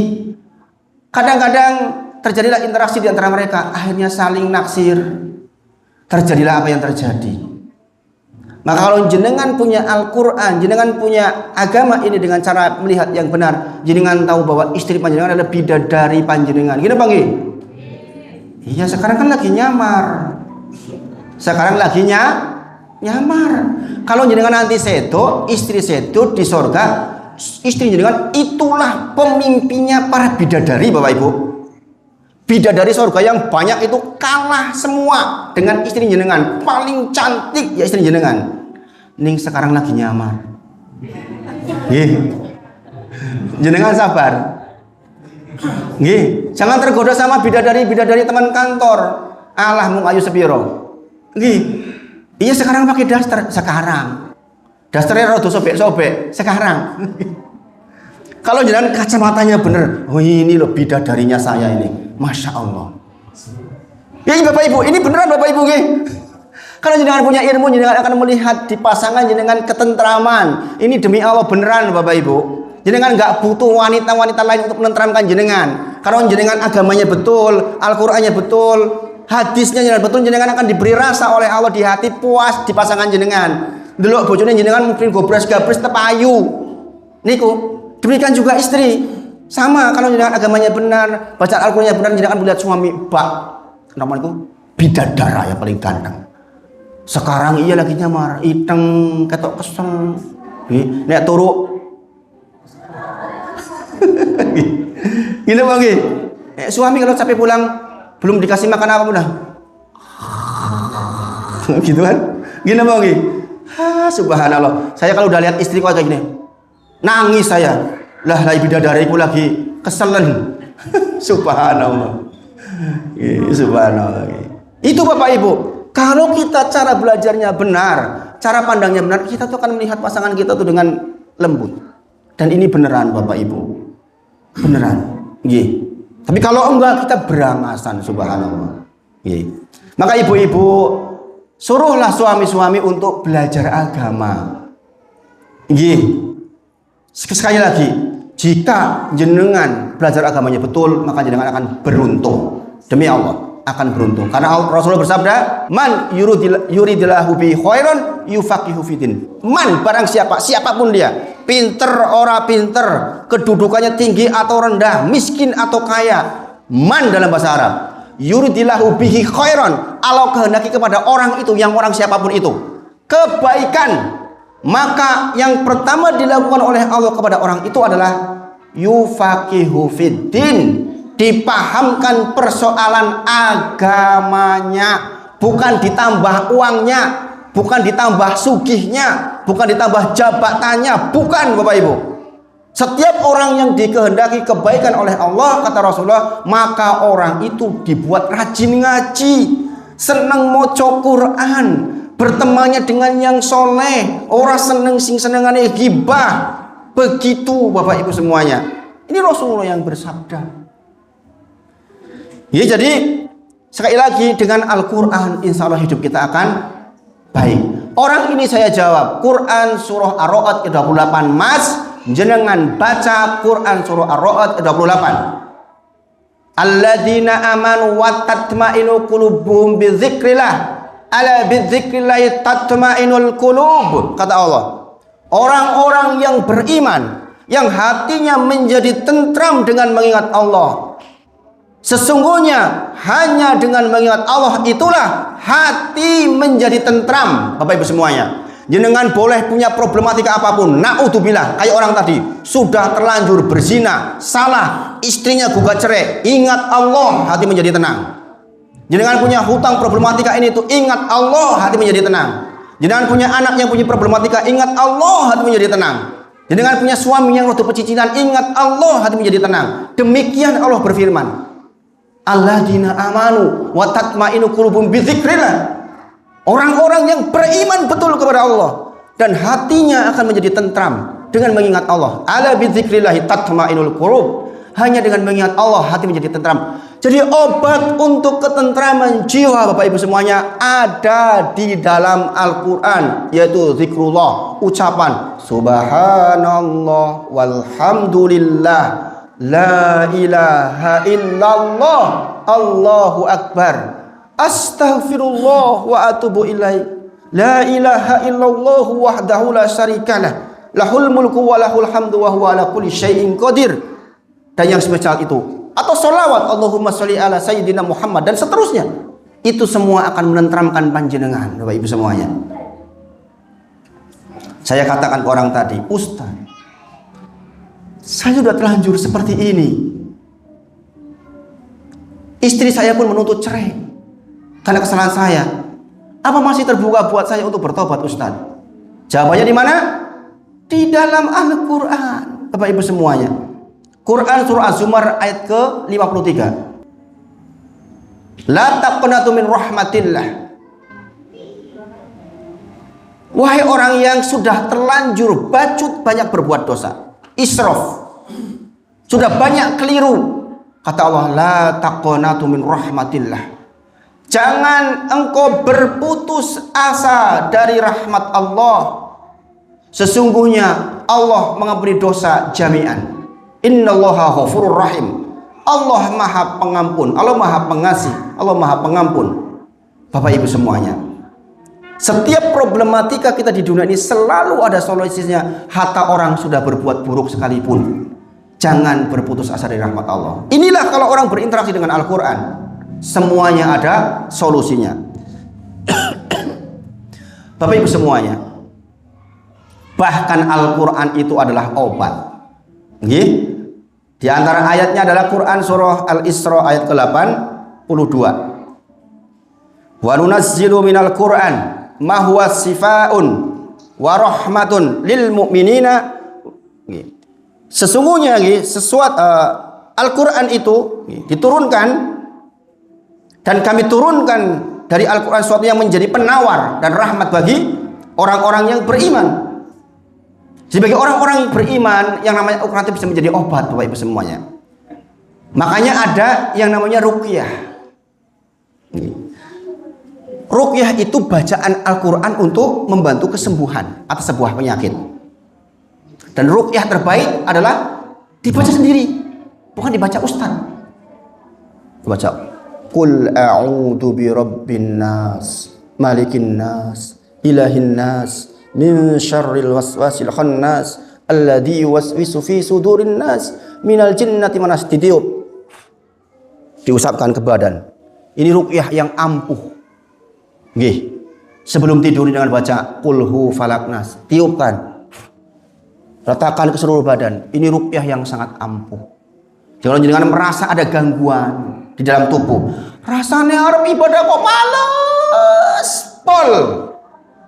Kadang-kadang terjadilah interaksi di antara mereka, akhirnya saling naksir. Terjadilah apa yang terjadi. Maka kalau jenengan punya Al-Quran, jenengan punya agama ini dengan cara melihat yang benar, jenengan tahu bahwa istri panjenengan adalah bidadari panjenengan. Gini Bang? Iya, sekarang kan lagi nyamar. Sekarang lagi nyamar. Kalau jenengan nanti sedo, istri sedo di sorga, istri jenengan itulah pemimpinnya para bidadari Bapak Ibu. Bidadari sorga yang banyak itu kalah semua dengan istri jenengan. Paling cantik ya istri jenengan. ning sekarang lagi nyamar. Nggih. Jenengan sabar. Nggih, jangan tergoda sama bidadari teman kantor. Alah mung ayu sepiro. Nggih. Iya sekarang pakai daster sekarang. Dasternya rada sobek-sobek sekarang. Kalau jenengan kacamatanya bener, oh ini loh bidadarinya saya ini. Masya Allah. Ya Bapak Ibu, ini beneran Bapak Ibu nggih. Kalau jenengan punya ilmu, jenengan akan melihat di pasangan jenengan ketentraman. Ini demi Allah beneran Bapak Ibu. Jenengan nggak butuh wanita-wanita lain untuk menenteramkan jenengan. Kalau jenengan agamanya betul, Al-Qur'annya betul, hadisnya jenengan betul, jenengan akan diberi rasa oleh Allah di hati, puas di pasangan jenengan. Delok bojone jenengan mungkin gobres-gabres tepayu. Niku, demikian juga istri. Sama kalau jenengan agamanya benar, baca Al-Qur'annya benar, jenengan melihat suami namanya itu bidadara yang paling ganteng. Sekarang iya lagi nyamar, iteng ketok keseng. Nek turu gini Bang, suami kalau capek pulang belum dikasih makan apa udah gitu kan, gini Bang. Subhanallah, saya kalau udah lihat istriku kayak gini nangis saya, lah bidadariku lagi keselen. Subhanallah. Subhanallah. Itu Bapak Ibu, kalau kita cara belajarnya benar, cara pandangnya benar, kita tuh akan melihat pasangan kita tuh dengan lembut. Dan ini beneran Bapak Ibu, beneran. Nggih. Tapi kalau enggak kita berangasan, subhanallah. Nggih. Maka ibu-ibu, suruhlah suami-suami untuk belajar agama. Nggih. Sekali lagi, jika jenengan belajar agamanya betul, maka jenengan akan beruntung. Demi Allah akan beruntung. Karena Rasulullah bersabda, "Man yuridillahu bi khairan yufaqihu fiddin." Man barang siapapun dia, pinter ora pinter, kedudukannya tinggi atau rendah, miskin atau kaya, man dalam bahasa Arab, yuridillahu bihi khairan, Allah kehendaki kepada orang itu, yang orang siapapun itu, kebaikan, maka yang pertama dilakukan oleh Allah kepada orang itu adalah yufaqihu fiddin, dipahamkan persoalan agamanya, bukan ditambah uangnya, bukan ditambah sugihnya, bukan ditambah jabatannya, bukan Bapak Ibu. Setiap orang yang dikehendaki kebaikan oleh Allah, kata Rasulullah, maka orang itu dibuat rajin ngaji, seneng maca Quran, bertemannya dengan yang soleh, orang seneng sing senengane ghibah. Begitu Bapak Ibu semuanya. Ini Rasulullah yang bersabda. Ya, jadi sekali lagi dengan Al-Quran insya Allah hidup kita akan baik. Orang ini saya jawab, Quran surah Ar-Ra'd 28, Mas, jenengan baca Quran surah Ar-Ra'd 28. Alladzina amanu wa tatma'inu qulubuhum bidzikrillah, ala bidzikrillah tatma'inul qulub, kata Allah. Orang-orang yang beriman, yang hatinya menjadi tentram dengan mengingat Allah, sesungguhnya hanya dengan mengingat Allah itulah hati menjadi tentram. Bapak Ibu semuanya, jenengan boleh punya problematika apapun, naudzubillah, kayak orang tadi sudah terlanjur berzina, salah, istrinya gugat cerai, ingat Allah, hati menjadi tenang. Jenengan punya hutang problematika ini tuh, ingat Allah, hati menjadi tenang. Jenengan punya anak yang punya problematika, ingat Allah, hati menjadi tenang. Jenengan punya suami yang rodo pecicilan, ingat Allah, hati menjadi tenang. Demikian Allah berfirman, alladzina amanu wa tatma'inu qulubuhum bidzikrillah. Orang-orang yang beriman betul kepada Allah dan hatinya akan menjadi tentram dengan mengingat Allah. Ala bidzikrillah tatma'inul qulub. Hanya dengan mengingat Allah hati menjadi tentram. Jadi obat untuk ketentraman jiwa Bapak Ibu semuanya ada di dalam Al-Quran, yaitu zikrullah, ucapan subhanallah walhamdulillah la ilaha illallah Allahu akbar astaghfirullah wa atubu ilaih la ilaha illallah wahdahu la syarikalah lahul mulku wa lahul hamdu wa huwa ala kulli syai'in qadir, dan yang spesial itu, atau sholawat Allahumma sholli ala sayyidina Muhammad, dan seterusnya. Itu semua akan menenteramkan panjenengan Bapak Ibu semuanya. Saya katakan ke orang tadi, Ustaz, saya sudah terlanjur seperti ini. Istri saya pun menuntut cerai karena kesalahan saya. Apa masih terbuka buat saya untuk bertobat, Ustaz? Jawabannya di mana? Di dalam Al-Quran, Bapak Ibu semuanya. Quran surah Az-Zumar ayat ke-53. La taqnatu min rahmatillah. Wahai orang yang sudah terlanjur bacut banyak berbuat dosa, israf, sudah banyak keliru, kata Allah, la taqnatu min rahmatillah. Jangan engkau berputus asa dari rahmat Allah. Sesungguhnya Allah mengampuni dosa jami'an. Innallaha ghafurur rahim. Allah Maha Pengampun, Allah Maha Pengasih, Allah Maha Pengampun. Bapak Ibu semuanya, setiap problematika kita di dunia ini selalu ada solusinya. Hatta orang sudah berbuat buruk sekalipun, jangan berputus asa dari rahmat Allah. Inilah kalau orang berinteraksi dengan Al-Quran, semuanya ada solusinya. Bapak Ibu semuanya, bahkan Al-Quran itu adalah obat. Di antara ayatnya adalah Quran surah Al-Isra ayat ke-82. Wa nunazzilu minal Qur'an ma huwa sifaun wa rahmatun lil mu'minina. Sesungguhnya Al-Quran itu diturunkan, dan kami turunkan dari Al-Quran sesuatu yang menjadi penawar dan rahmat bagi orang-orang yang beriman. Sebagai orang-orang yang beriman, yang namanya Al-Quran itu bisa menjadi obat, Bapak Ibu semuanya. Makanya ada yang namanya ruqyah. Ruqyah itu bacaan Al-Quran untuk membantu kesembuhan atas sebuah penyakit. Dan ruqyah terbaik adalah dibaca sendiri, bukan dibaca ustaz. Dibaca Qul a'udzu birabbin nas, malikin nas, ilahin nas, min syarril waswasil khannas, alladzi yuwaswisu fi sudurin nas, minal jinnati manas. Ditiup, diusapkan ke badan. Ini ruqyah yang ampuh. Nggih. Sebelum tidur dengan baca Qul hu falak nas, tiupkan, ratakan ke seluruh badan. Ini ruqyah yang sangat ampuh. Jangan jangan merasa ada gangguan di dalam tubuh. Rasanya arep ibadah kok males pol.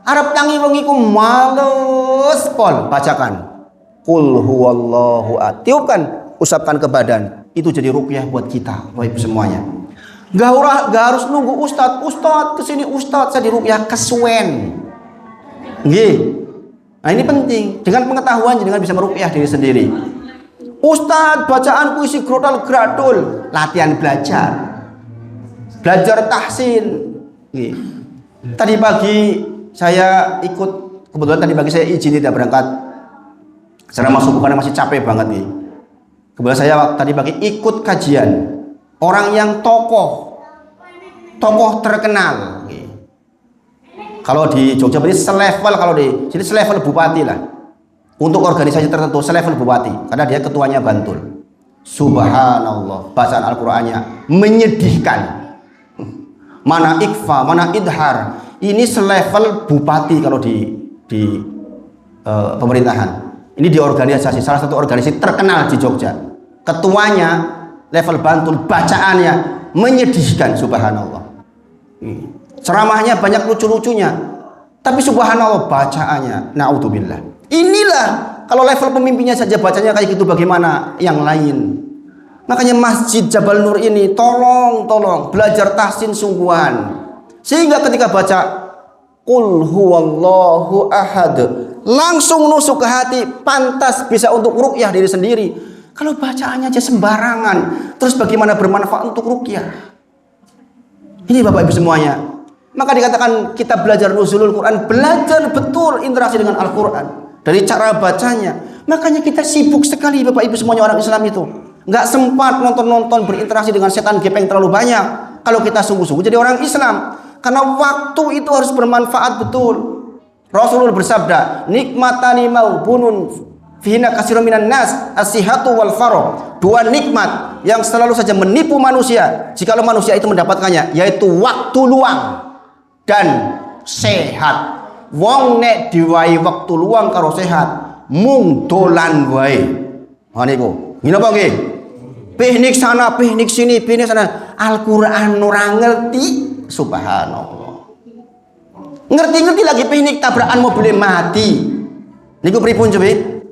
Arab tangi wengi ku males pol, bacakan Qul huwallahu ahad, tiupkan, usapkan ke badan. Itu jadi ruqyah buat kita, Bapak Ibu semuanya. Gak harus nunggu ustaz kesini, ustaz saya di ruqyah kesuwen. Nggih. Nah ini penting, dengan pengetahuan jangan bisa meruqyah diri sendiri. Ustaz bacaan puisi grodal gradul, latihan belajar tahsin. Nggih. Tadi pagi saya ikut, kebetulan tadi pagi saya izin tidak berangkat secara masuk karena masih capek banget nih. Kebetulan saya tadi pagi ikut kajian orang yang tokoh terkenal. Kalau di Jogja berarti selevel, kalau di sini selevel bupati lah. Untuk organisasi tertentu selevel bupati, karena dia ketuanya Bantul. Subhanallah, bacaan Al-Qur'annya menyedihkan. Mana ikfa, mana idhar. Ini selevel bupati kalau di pemerintahan. Ini di organisasi, salah satu organisasi terkenal di Jogja. Ketuanya level Bantul, bacaannya menyedihkan, subhanallah. Ceramahnya banyak lucu-lucunya, tapi subhanallah bacaannya naudzubillah. Inilah kalau level pemimpinnya saja bacanya kayak gitu, bagaimana yang lain? Makanya Masjid Jabal Nur ini tolong belajar tahsin sungguhan. Sehingga ketika baca Qul huwallahu ahad, langsung nusuk ke hati, pantas bisa untuk ruqyah diri sendiri. Kalau bacaannya aja sembarangan, terus bagaimana bermanfaat untuk ruqyah? Ini Bapak Ibu semuanya. Maka dikatakan kita belajar nuzulul Quran, belajar betul interaksi dengan Al-Quran dari cara bacanya. Makanya kita sibuk sekali Bapak Ibu semuanya orang Islam itu. Nggak sempat nonton berinteraksi dengan setan gepeng terlalu banyak. Kalau kita sungguh-sungguh jadi orang Islam. Karena waktu itu harus bermanfaat betul. Rasulullah bersabda, nikmatani maubunun fihina kasirun minan nas, as-sihhatu wal faragh. Dua nikmat yang selalu saja menipu manusia jikalau manusia itu mendapatkannya, yaitu waktu luang dan sehat. Wong nek diwai waktu luang karo sehat, mung dolan wae. Ha niku. Ngene apa nggih? Piknik sana, piknik sini, piknik sana. Al-Qur'an ora ngerti. Subhanallah. Ngerti-ngerti lagi pinik tabrakan mobil mati. Niku pripun coba?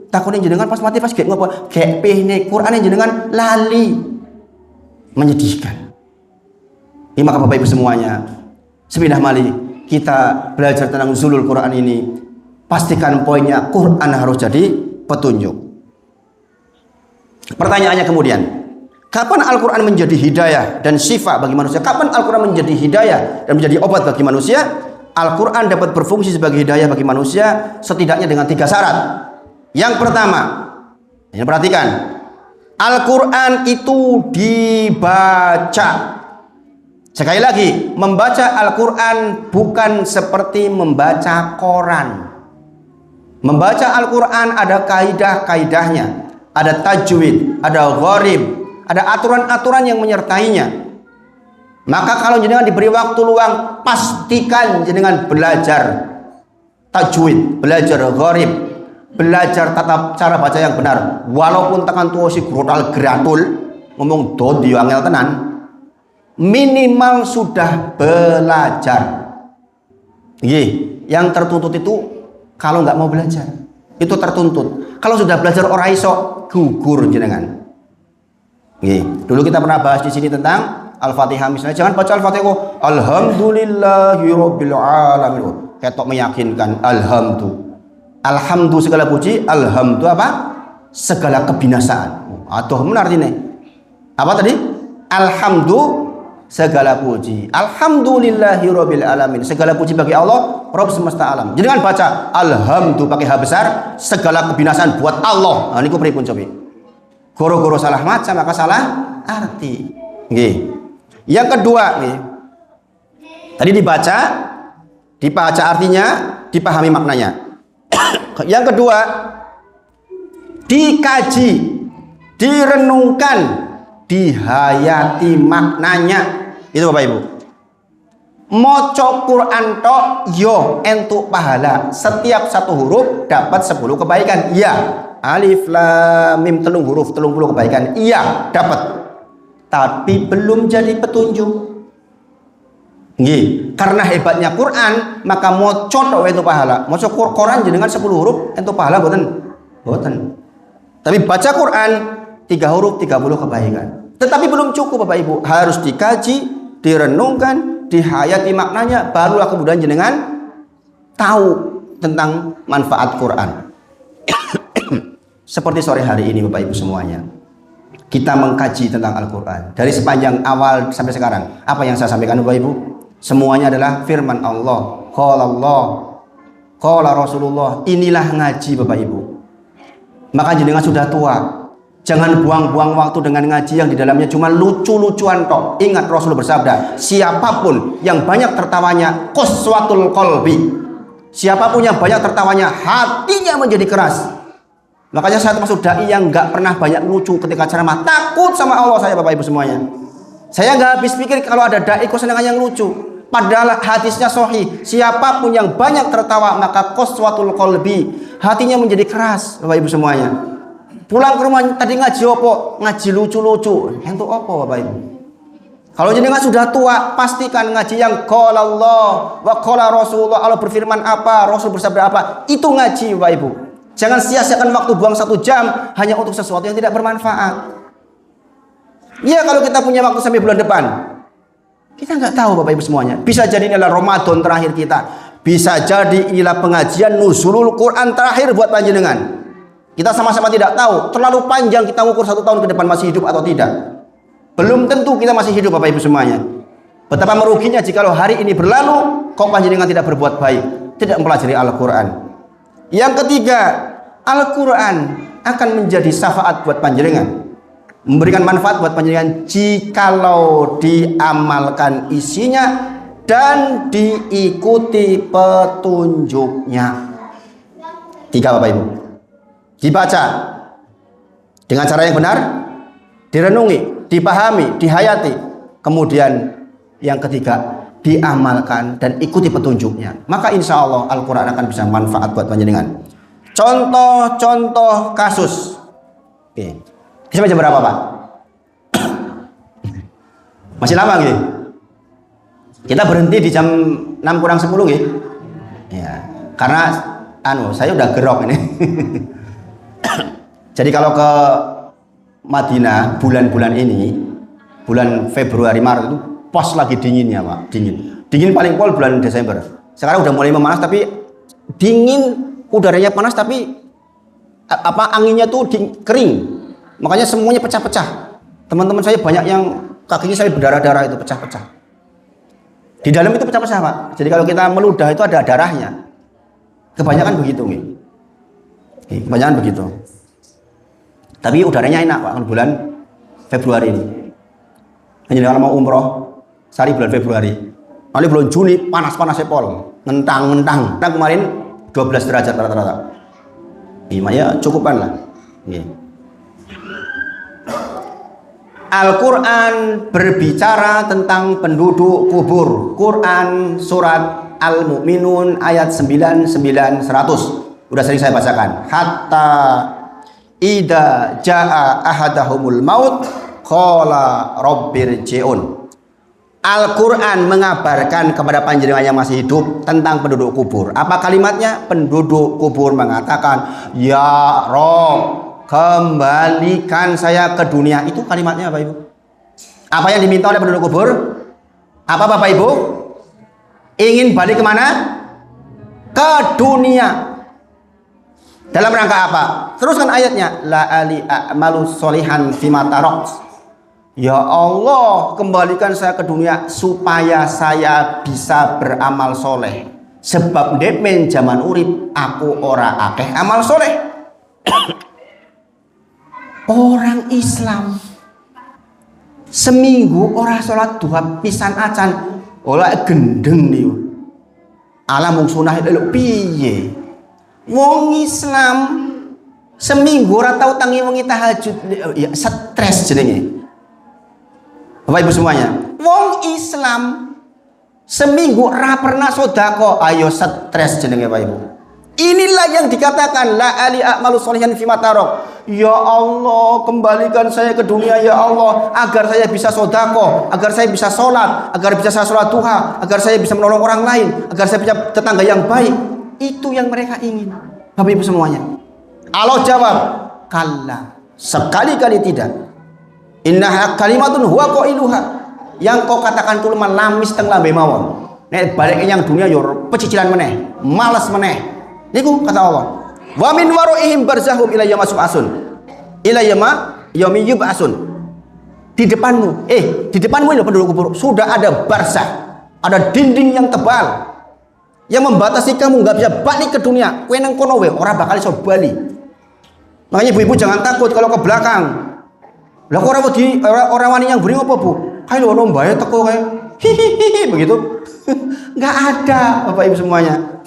Takune jenengan pas mati pas gek ngopo? Gek pinik Quran jenengan lali. Menyedihkan. Ini maka Bapak Ibu semuanya, sepindah mali kita belajar tentang nuzulul Quran ini. Pastikan poinnya Quran harus jadi petunjuk. Pertanyaannya kemudian, kapan Al-Quran menjadi hidayah dan syifa bagi manusia? Kapan Al-Quran menjadi hidayah dan menjadi obat bagi manusia? Al-Quran dapat berfungsi sebagai hidayah bagi manusia setidaknya dengan 3 syarat. Yang pertama, ini perhatikan, Al-Quran itu dibaca. Sekali lagi, membaca Al-Quran bukan seperti membaca koran. Membaca Al-Quran ada kaidah-kaidahnya, ada tajwid, ada gharib, ada aturan-aturan yang menyertainya. Maka kalau jenengan diberi waktu luang, pastikan jenengan belajar tajwid, belajar gharib, belajar tata cara baca yang benar. Walaupun tekan tua si grotal gratul ngomong dodi angel tenan, minimal sudah belajar. Yang tertuntut itu kalau nggak mau belajar, itu tertuntut. Kalau sudah belajar orang iso, gugur jenengan. Dulu kita pernah bahas di sini tentang Al-Fatihah misalnya. Jangan baca Al-Fatihah alhamdulillahirabbil alamin. Ketok meyakinkan alhamdu segala puji, alhamdu apa? Segala kebinasaan. Aduh, benar ini. Apa tadi? Alhamdu segala puji. Alhamdulillahirabbil alamin. Segala puji bagi Allah, Rabb semesta alam. Jangan baca alhamdu pakai H besar, segala kebinasaan buat Allah. Nah, niku pripun coba? Goro-goro salah maca maka salah arti. Yang kedua tadi dibaca artinya, dipahami maknanya. Yang kedua, dikaji, direnungkan, dihayati maknanya. Itu Bapak Ibu. Maca Quran tok yo entuk pahala. Setiap satu huruf dapat 10 kebaikan. Iya. Alif lam mim 3 huruf 30 kebaikan. Iya, dapat. Tapi belum jadi petunjuk. Karena hebatnya Quran, maka maca tok entuk pahala. Maca Quran jenengan 10 huruf entuk pahala boten. Tapi baca Quran 3 huruf 30 kebaikan. Tetapi belum cukup Bapak Ibu, harus dikaji, direnungkan, dihayati maknanya, barulah kemudian jenengan tahu tentang manfaat Quran. Seperti sore hari ini Bapak Ibu semuanya, kita mengkaji tentang Al-Quran dari sepanjang awal sampai sekarang. Apa yang saya sampaikan Bapak Ibu? Semuanya adalah firman Allah. Qala Rasulullah. Inilah ngaji Bapak Ibu. Maka jenengan sudah tua, jangan buang-buang waktu dengan ngaji yang di dalamnya cuma lucu-lucuan tok. Ingat Rasul bersabda, siapapun yang banyak tertawanya quswatul qalbi. Siapapun yang banyak tertawanya hatinya menjadi keras. Makanya saya termasuk dai yang nggak pernah banyak lucu ketika ceramah. Takut sama Allah saya Bapak Ibu semuanya. Saya nggak habis pikir kalau ada dai kok senang yang lucu. Padahal hadisnya sahih. Siapapun yang banyak tertawa maka quswatul qalbi. Hatinya menjadi keras Bapak Ibu semuanya. Pulang ke rumah tadi ngaji apa? Ngaji lucu-lucu. Untuk apa Bapak Ibu? Kalau jenengan sudah tua, pastikan ngaji yang qala Allah wa qala Rasulullah. Allah berfirman apa, Rasul bersabda apa. Itu ngaji Bapak Ibu. Jangan sia-siakan waktu buang 1 jam hanya untuk sesuatu yang tidak bermanfaat. Ya kalau kita punya waktu sampai bulan depan, kita nggak tahu Bapak Ibu semuanya. Bisa jadi inilah Ramadan terakhir kita. Bisa jadi inilah pengajian nuzulul Quran terakhir buat panjenengan. Kita sama-sama tidak tahu. Terlalu panjang kita ukur 1 tahun ke depan masih hidup atau tidak. Belum tentu kita masih hidup Bapak Ibu semuanya. Betapa meruginya jikalau hari ini berlalu kok panjenengan tidak berbuat baik, tidak mempelajari Al-Quran. Yang ketiga, Al-Quran akan menjadi syafaat buat panjenengan, memberikan manfaat buat panjenengan jikalau diamalkan isinya dan diikuti petunjuknya. 3 Bapak Ibu. Dibaca dengan cara yang benar, direnungi, dipahami, dihayati. Kemudian yang ketiga, diamalkan dan ikuti petunjuknya. Maka insya Allah Al-Quran akan bisa manfaat buat panjenengan. Contoh-contoh kasus. Oke. Sampai jam berapa Pak? Masih lama gitu. Kita berhenti di jam 6 kurang 10 gitu. Karena saya udah gerok ini. Jadi kalau ke Madinah bulan-bulan ini, bulan Februari Maret itu pas lagi dinginnya Pak, dingin paling pol bulan Desember. Sekarang udah mulai memanas tapi dingin, udaranya panas tapi anginnya tuh kering, makanya semuanya pecah-pecah. Teman-teman saya banyak yang kakinya saya berdarah-darah itu pecah-pecah. Di dalam itu pecah-pecah Pak. Jadi kalau kita meludah itu ada darahnya. Kebanyakan begitu nih. Kebanyakan begitu. Tapi udaranya enak Pak bulan Februari ini. Hanya kalau mau umroh sehari bulan Februari. Nanti bulan Juni panas-panas sepol, ngentang. Nah kemarin 12 derajat rata-rata. Ya cukupan lah. Al-Quran berbicara tentang penduduk kubur. Quran surat Al-Mu'minun ayat 99 100. Udah sering saya bacakan. Hatta idza jaa ahadahumul maut qala rabbirji'un. Al-Quran mengabarkan kepada panjenengan yang masih hidup tentang penduduk kubur. Apa kalimatnya? Penduduk kubur mengatakan, ya Rob, kembalikan saya ke dunia. Itu kalimatnya Bapak Ibu. Apa yang diminta oleh penduduk kubur? Apa Bapak Ibu? Ingin balik kemana? Ke dunia. Dalam rangka apa? Teruskan ayatnya. La ali a'malu solihan fima tarok. Ya Allah, kembalikan saya ke dunia supaya saya bisa beramal soleh. Sebab demen zaman urip aku ora akeh amal soleh. Orang Islam seminggu ora sholat duha pisan acan, ora gendeng nih. Alam sunah itu piye? Wong Islam seminggu ora tau tangi wengi tahajud, ya stres jenenge. Bapak Ibu semuanya, wong Islam seminggu ora pernah sodako, ayo stres jenenge Bapak Ibu. Inilah yang dikatakan la ali a'malu sholihan fima tarok. Ya Allah, kembalikan saya ke dunia ya Allah, agar saya bisa sodako, agar saya bisa sholat, agar bisa saya sholat duha, agar saya bisa menolong orang lain, agar saya punya tetangga yang baik. Itu yang mereka ingin, Bapak Ibu semuanya. Allah jawab, kalla, sekali-kali tidak. Innaha kalimatun huwa qailuha. Yang kau katakan itu lemah lamis teng lambe mawon. Nek baliknya yang dunia yo pecicilan meneh, malas meneh. Niku kata Allah. Wa min waraihim barzahum ila yaumil yub'atsun. Ila yaumi yub'atsun. Di depanmu, di depanmu ini penduduk kubur sudah ada barzah, ada dinding yang tebal yang membatasi kamu nggak bisa balik ke dunia. Kowe nang kono wae ora bakal iso bali. Makanya ibu-ibu jangan takut kalau ke belakang. Lah kok orang wani yang beri apa Bu? Kayak ono mbae teko kayak hihihi begitu. Enggak ada Bapak Ibu semuanya.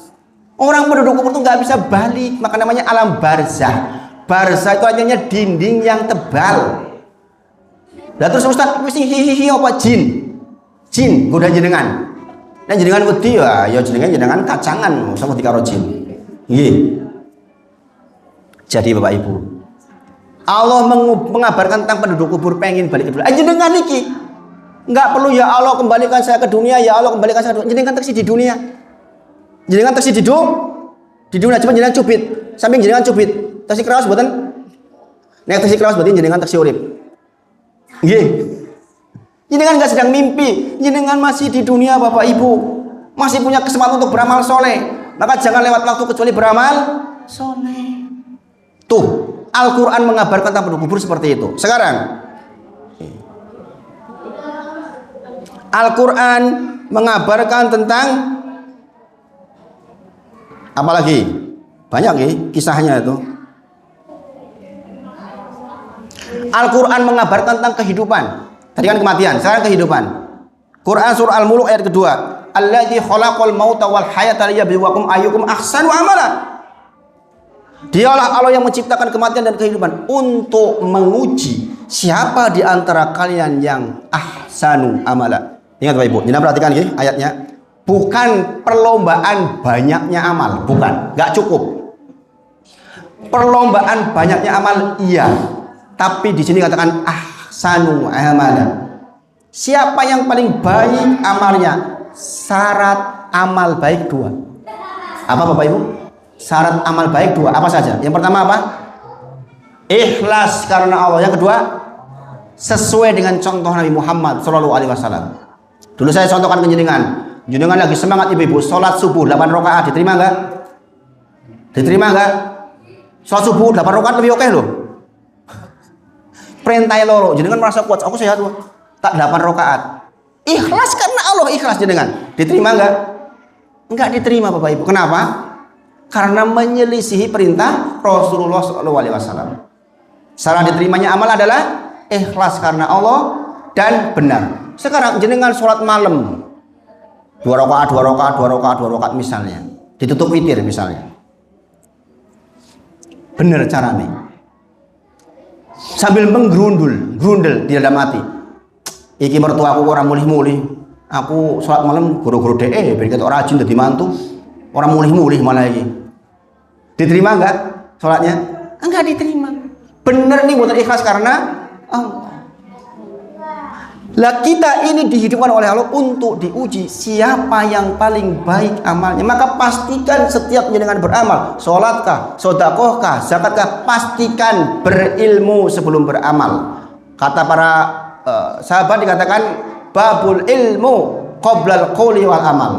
Orang penduduk kubur itu nggak bisa balik, maka namanya alam barzah. Barzah itu artinya dinding yang tebal. Lah terus Ustaz mesti hihihi apa jin? Jin goda jenengan. Nek jenengan wedi ya jenengan kacangan sama dikaro jin. Nggih. Jadi Bapak Ibu, Allah mengabarkan tentang penduduk kubur pengen balik ke dunia. Jenengan niki nggak perlu ya Allah kembalikan saya ke dunia, ya Allah kembalikan saya ke dunia. Jenengan teksi di dunia. Jenengan teksi di dunia cuma jenengan cubit, samping jenengan cubit. Teksi keras mboten? Nek teksi keras berarti jenengan teksi urip. Nggih. Jenengan nggak sedang mimpi, jenengan masih di dunia Bapak Ibu. Masih punya kesempatan untuk beramal soleh. Maka jangan lewat waktu kecuali beramal soleh. Tuh, Al-Quran mengabarkan tentang penduduk kubur seperti itu. Sekarang Al-Quran mengabarkan tentang apa lagi? Banyak ya kisahnya itu. Al-Quran mengabarkan tentang kehidupan. Tadi kan kematian, sekarang kehidupan. Quran surah Al-Mulk ayat kedua. Alladzi khalaqal mauta wal hayata liyabluwakum ayyukum ahsanu amala. Dialah Allah yang menciptakan kematian dan kehidupan untuk menguji siapa di antara kalian yang ahsanu amala. Ingat Bapak Ibu, jangan perhatikan ya ayatnya. Bukan perlombaan banyaknya amal, bukan, nggak cukup. Perlombaan banyaknya amal iya, tapi di sini katakan ahsanu amala. Siapa yang paling baik amalnya? Syarat amal baik dua. Apa Bapak Ibu? Syarat amal baik dua. Apa saja? Yang pertama apa? Ikhlas karena Allah. Yang kedua, sesuai dengan contoh Nabi Muhammad Shallallahu Alaihi Wasallam. Dulu saya contohkan ke jenengan lagi semangat ibu-ibu, sholat subuh 8 rakaat, diterima enggak? Diterima enggak? Sholat subuh 8 rakaat lebih oke loh. Perintah loro, jenengan merasa kuat, aku sehat loh. Tak 8 rakaat. Ikhlas karena Allah, ikhlas jenengan. Diterima enggak? Enggak diterima Bapak Ibu. Kenapa? Karena menyelisihi perintah Rasulullah SAW. Salah diterimanya amal adalah ikhlas karena Allah dan benar. Sekarang jenengan sholat malam 2 rakaat misalnya, ditutup witir misalnya. Benar caranya. Sambil gerundel di dalam hati. Iki mertua aku orang mulih-mulih. Aku sholat malam guru-guru DE, ben ketok rajin dadi mantu. Orang mulih-mulih malah iki. Diterima enggak sholatnya? Enggak diterima. Bener nih bukan ikhlas karena Allah. Lah kita ini dihidupkan oleh Allah untuk diuji siapa yang paling baik amalnya. Maka pastikan setiap jenengan beramal, sholatkah, sedekahkah, zakatkah, pastikan berilmu sebelum beramal. Kata para sahabat dikatakan babul ilmu qoblal qouli wal amal.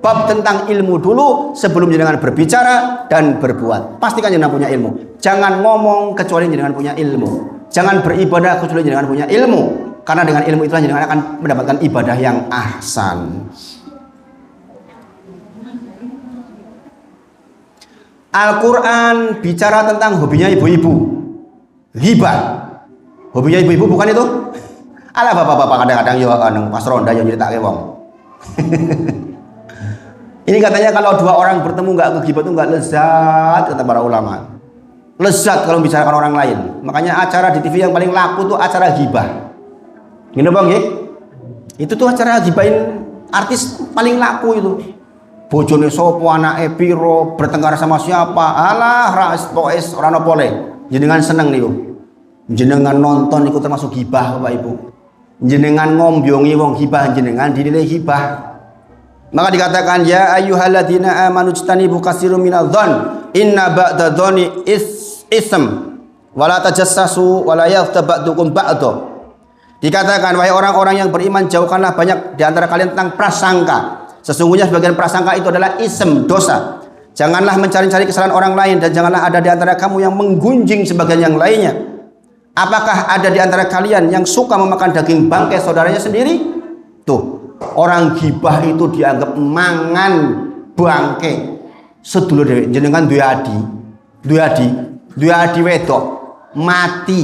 Bab tentang ilmu dulu sebelum jenengan berbicara dan berbuat. Pastikan jenengan punya ilmu. Jangan ngomong kecuali jenengan punya ilmu. Jangan beribadah kecuali jenengan punya ilmu. Karena dengan ilmu itulah jenengan akan mendapatkan ibadah yang ahsan. Al-Quran bicara tentang hobinya ibu-ibu. Ghibah. Hobinya ibu-ibu bukan itu? Alah bapak-bapak kadang-kadang yo pas ronda yo nyeritake wong. Ini katanya kalau dua orang bertemu nggak keghibah itu nggak lezat, kata para ulama. Lezat kalau membicarakan orang lain. Makanya acara di TV yang paling laku tuh acara ghibah. Gini bang ya? Itu tuh acara ghibahin artis paling laku itu. Bojone sopo, anake piro, bertengkar sama siapa? Alah, ras poes ora ono pole. Jenengan seneng niku. Jenengan nonton iku termasuk ghibah Bapak Ibu. Jenengan ngombiongi wong ghibah jenengan dinilai ghibah. Maka dikatakan ya ayyuhalladzina amanu jtanibu katsirum minadh-dhon inna ba'da dhoni ism wala tajassasu wala yaghtab ba'dukum ba'da. Dikatakan wahai orang-orang yang beriman jauhkanlah banyak di antara kalian tentang prasangka. Sesungguhnya sebagian prasangka itu adalah ism, dosa. Janganlah mencari-cari kesalahan orang lain dan janganlah ada di antara kamu yang menggunjing sebagian yang lainnya. Apakah ada di antara kalian yang suka memakan daging bangkai saudaranya sendiri? Tuh, orang gibah itu dianggap mangan bangkai sedulur dhewe. Jenengan duwe adi wedok mati.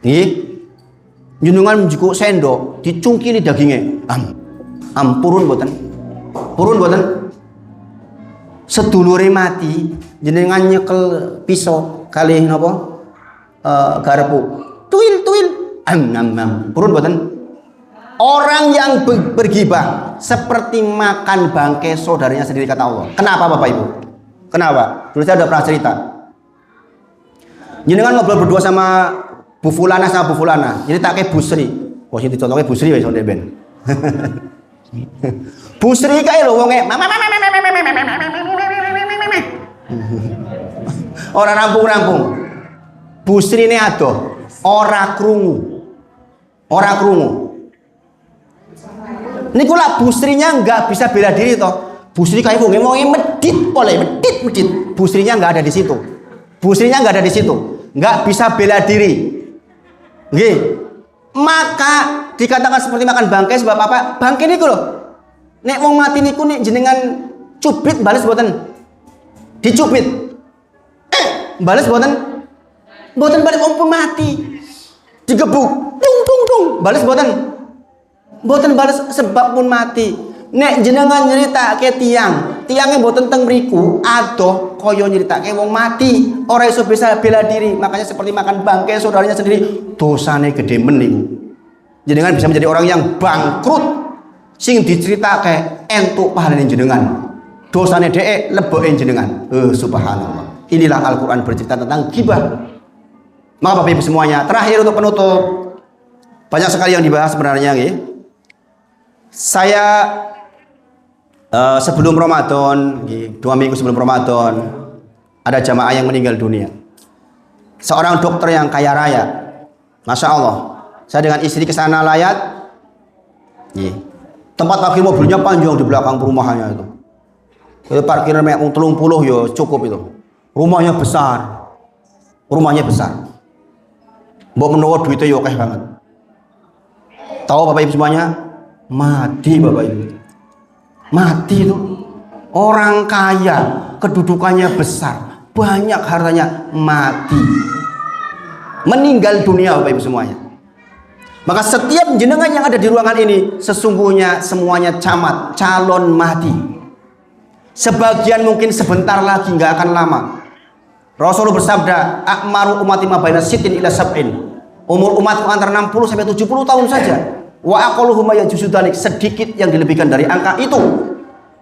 Nggih. Jenengan njukuk sendok dicungkili dagingnya. Purun boten sedulure mati jenengan nyekel pisau kali napa garpu tuil purun boten. Orang yang bergibah seperti makan bangkai saudaranya sendiri kata Allah. Kenapa Bapak Ibu? Kenapa? Dulu saya udah pernah cerita. Jenengan ngobrol berdua sama Bu Fulana sama Bu Fulana. Jadi tak kayak Bu Sri. Oh sing dicontohke Bu Sri wis ndek ben. Bu Sri kae lho wonge. Ora rampung-rampung. Bu Sri ne adoh, ora krungu. Ora krungu. Niku lah Bu Srinya enggak bisa bela diri toh. Bu Sri kae wonge medit pole, medit. Bu Srinya enggak ada di situ. Bu Srinya enggak ada di situ. Enggak bisa bela diri. Nggih. Maka dikatakan seperti makan bangkai sebab apa? Bangkai niku lho. Nek wong mati niku nek jenengan cubit bales mboten? Dicubit. Bales mboten? Mboten bales pun mati. Digebuk. Tung. Bales mboten? Mboten bales sebab pun mati. Nek jenengan nyeritake tiangnya mboten teng mriku, adoh kaya nyeritake wong mati, ora iso bisa bela diri. Makanya seperti makan bangkai saudaranya sendiri, dosane gede men niku. Jenengan bisa menjadi orang yang bangkrut sing diceritake entuk pahalane jenengan. Dosane dhek leboke jenengan. Subhanallah. Inilah Al-Qur'an bercerita tentang ghibah. Maka Bapak Ibu semuanya, terakhir untuk penutup. Banyak sekali yang dibahas sebenarnya nggih. Saya sebelum Ramadan, 2 minggu sebelum Ramadan, ada jamaah yang meninggal dunia. Seorang dokter yang kaya raya, Masya Allah. Saya dengan istri ke sana layat, tempat parkir mobilnya panjang di belakang perumahannya itu. Itu parkirnya mek 30 ya cukup itu. Rumahnya besar. Mbok menawa duitnya yo akeh banget. Tahu Bapak Ibu semuanya? Mati Bapak Ibu. Mati itu. Orang kaya, kedudukannya besar, banyak hartanya, mati. Meninggal dunia Bapak Ibu semuanya. Maka setiap jenengan yang ada di ruangan ini sesungguhnya semuanya camat, calon mati. Sebagian mungkin sebentar lagi, nggak akan lama. Rasulullah bersabda, "A'maru ummati ma baina sittin ila sab'in." Umur umatku antara 60 sampai 70 tahun saja. Wa aqalluhum yajuzu dzalik, sedikit yang dilebihkan dari angka itu.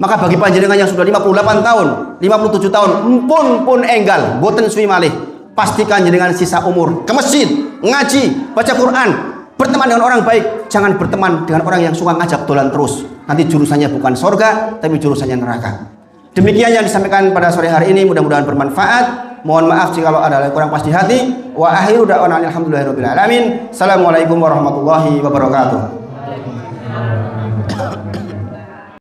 Maka bagi panjenengan yang sudah 58 tahun, 57 tahun, pun enggal, boten suwi malih. Pastikan jenengan sisa umur ke masjid, ngaji, baca Quran, berteman dengan orang baik. Jangan berteman dengan orang yang suka ngajak dolan terus. Nanti jurusannya bukan surga, tapi jurusannya neraka. Demikian yang disampaikan pada sore hari ini, mudah-mudahan bermanfaat. Mohon maaf jika ada yang kurang pas di hati. Wa akhiru da'wana alhamdulillahirabbil alamin. Assalamualaikum warahmatullahi wabarakatuh.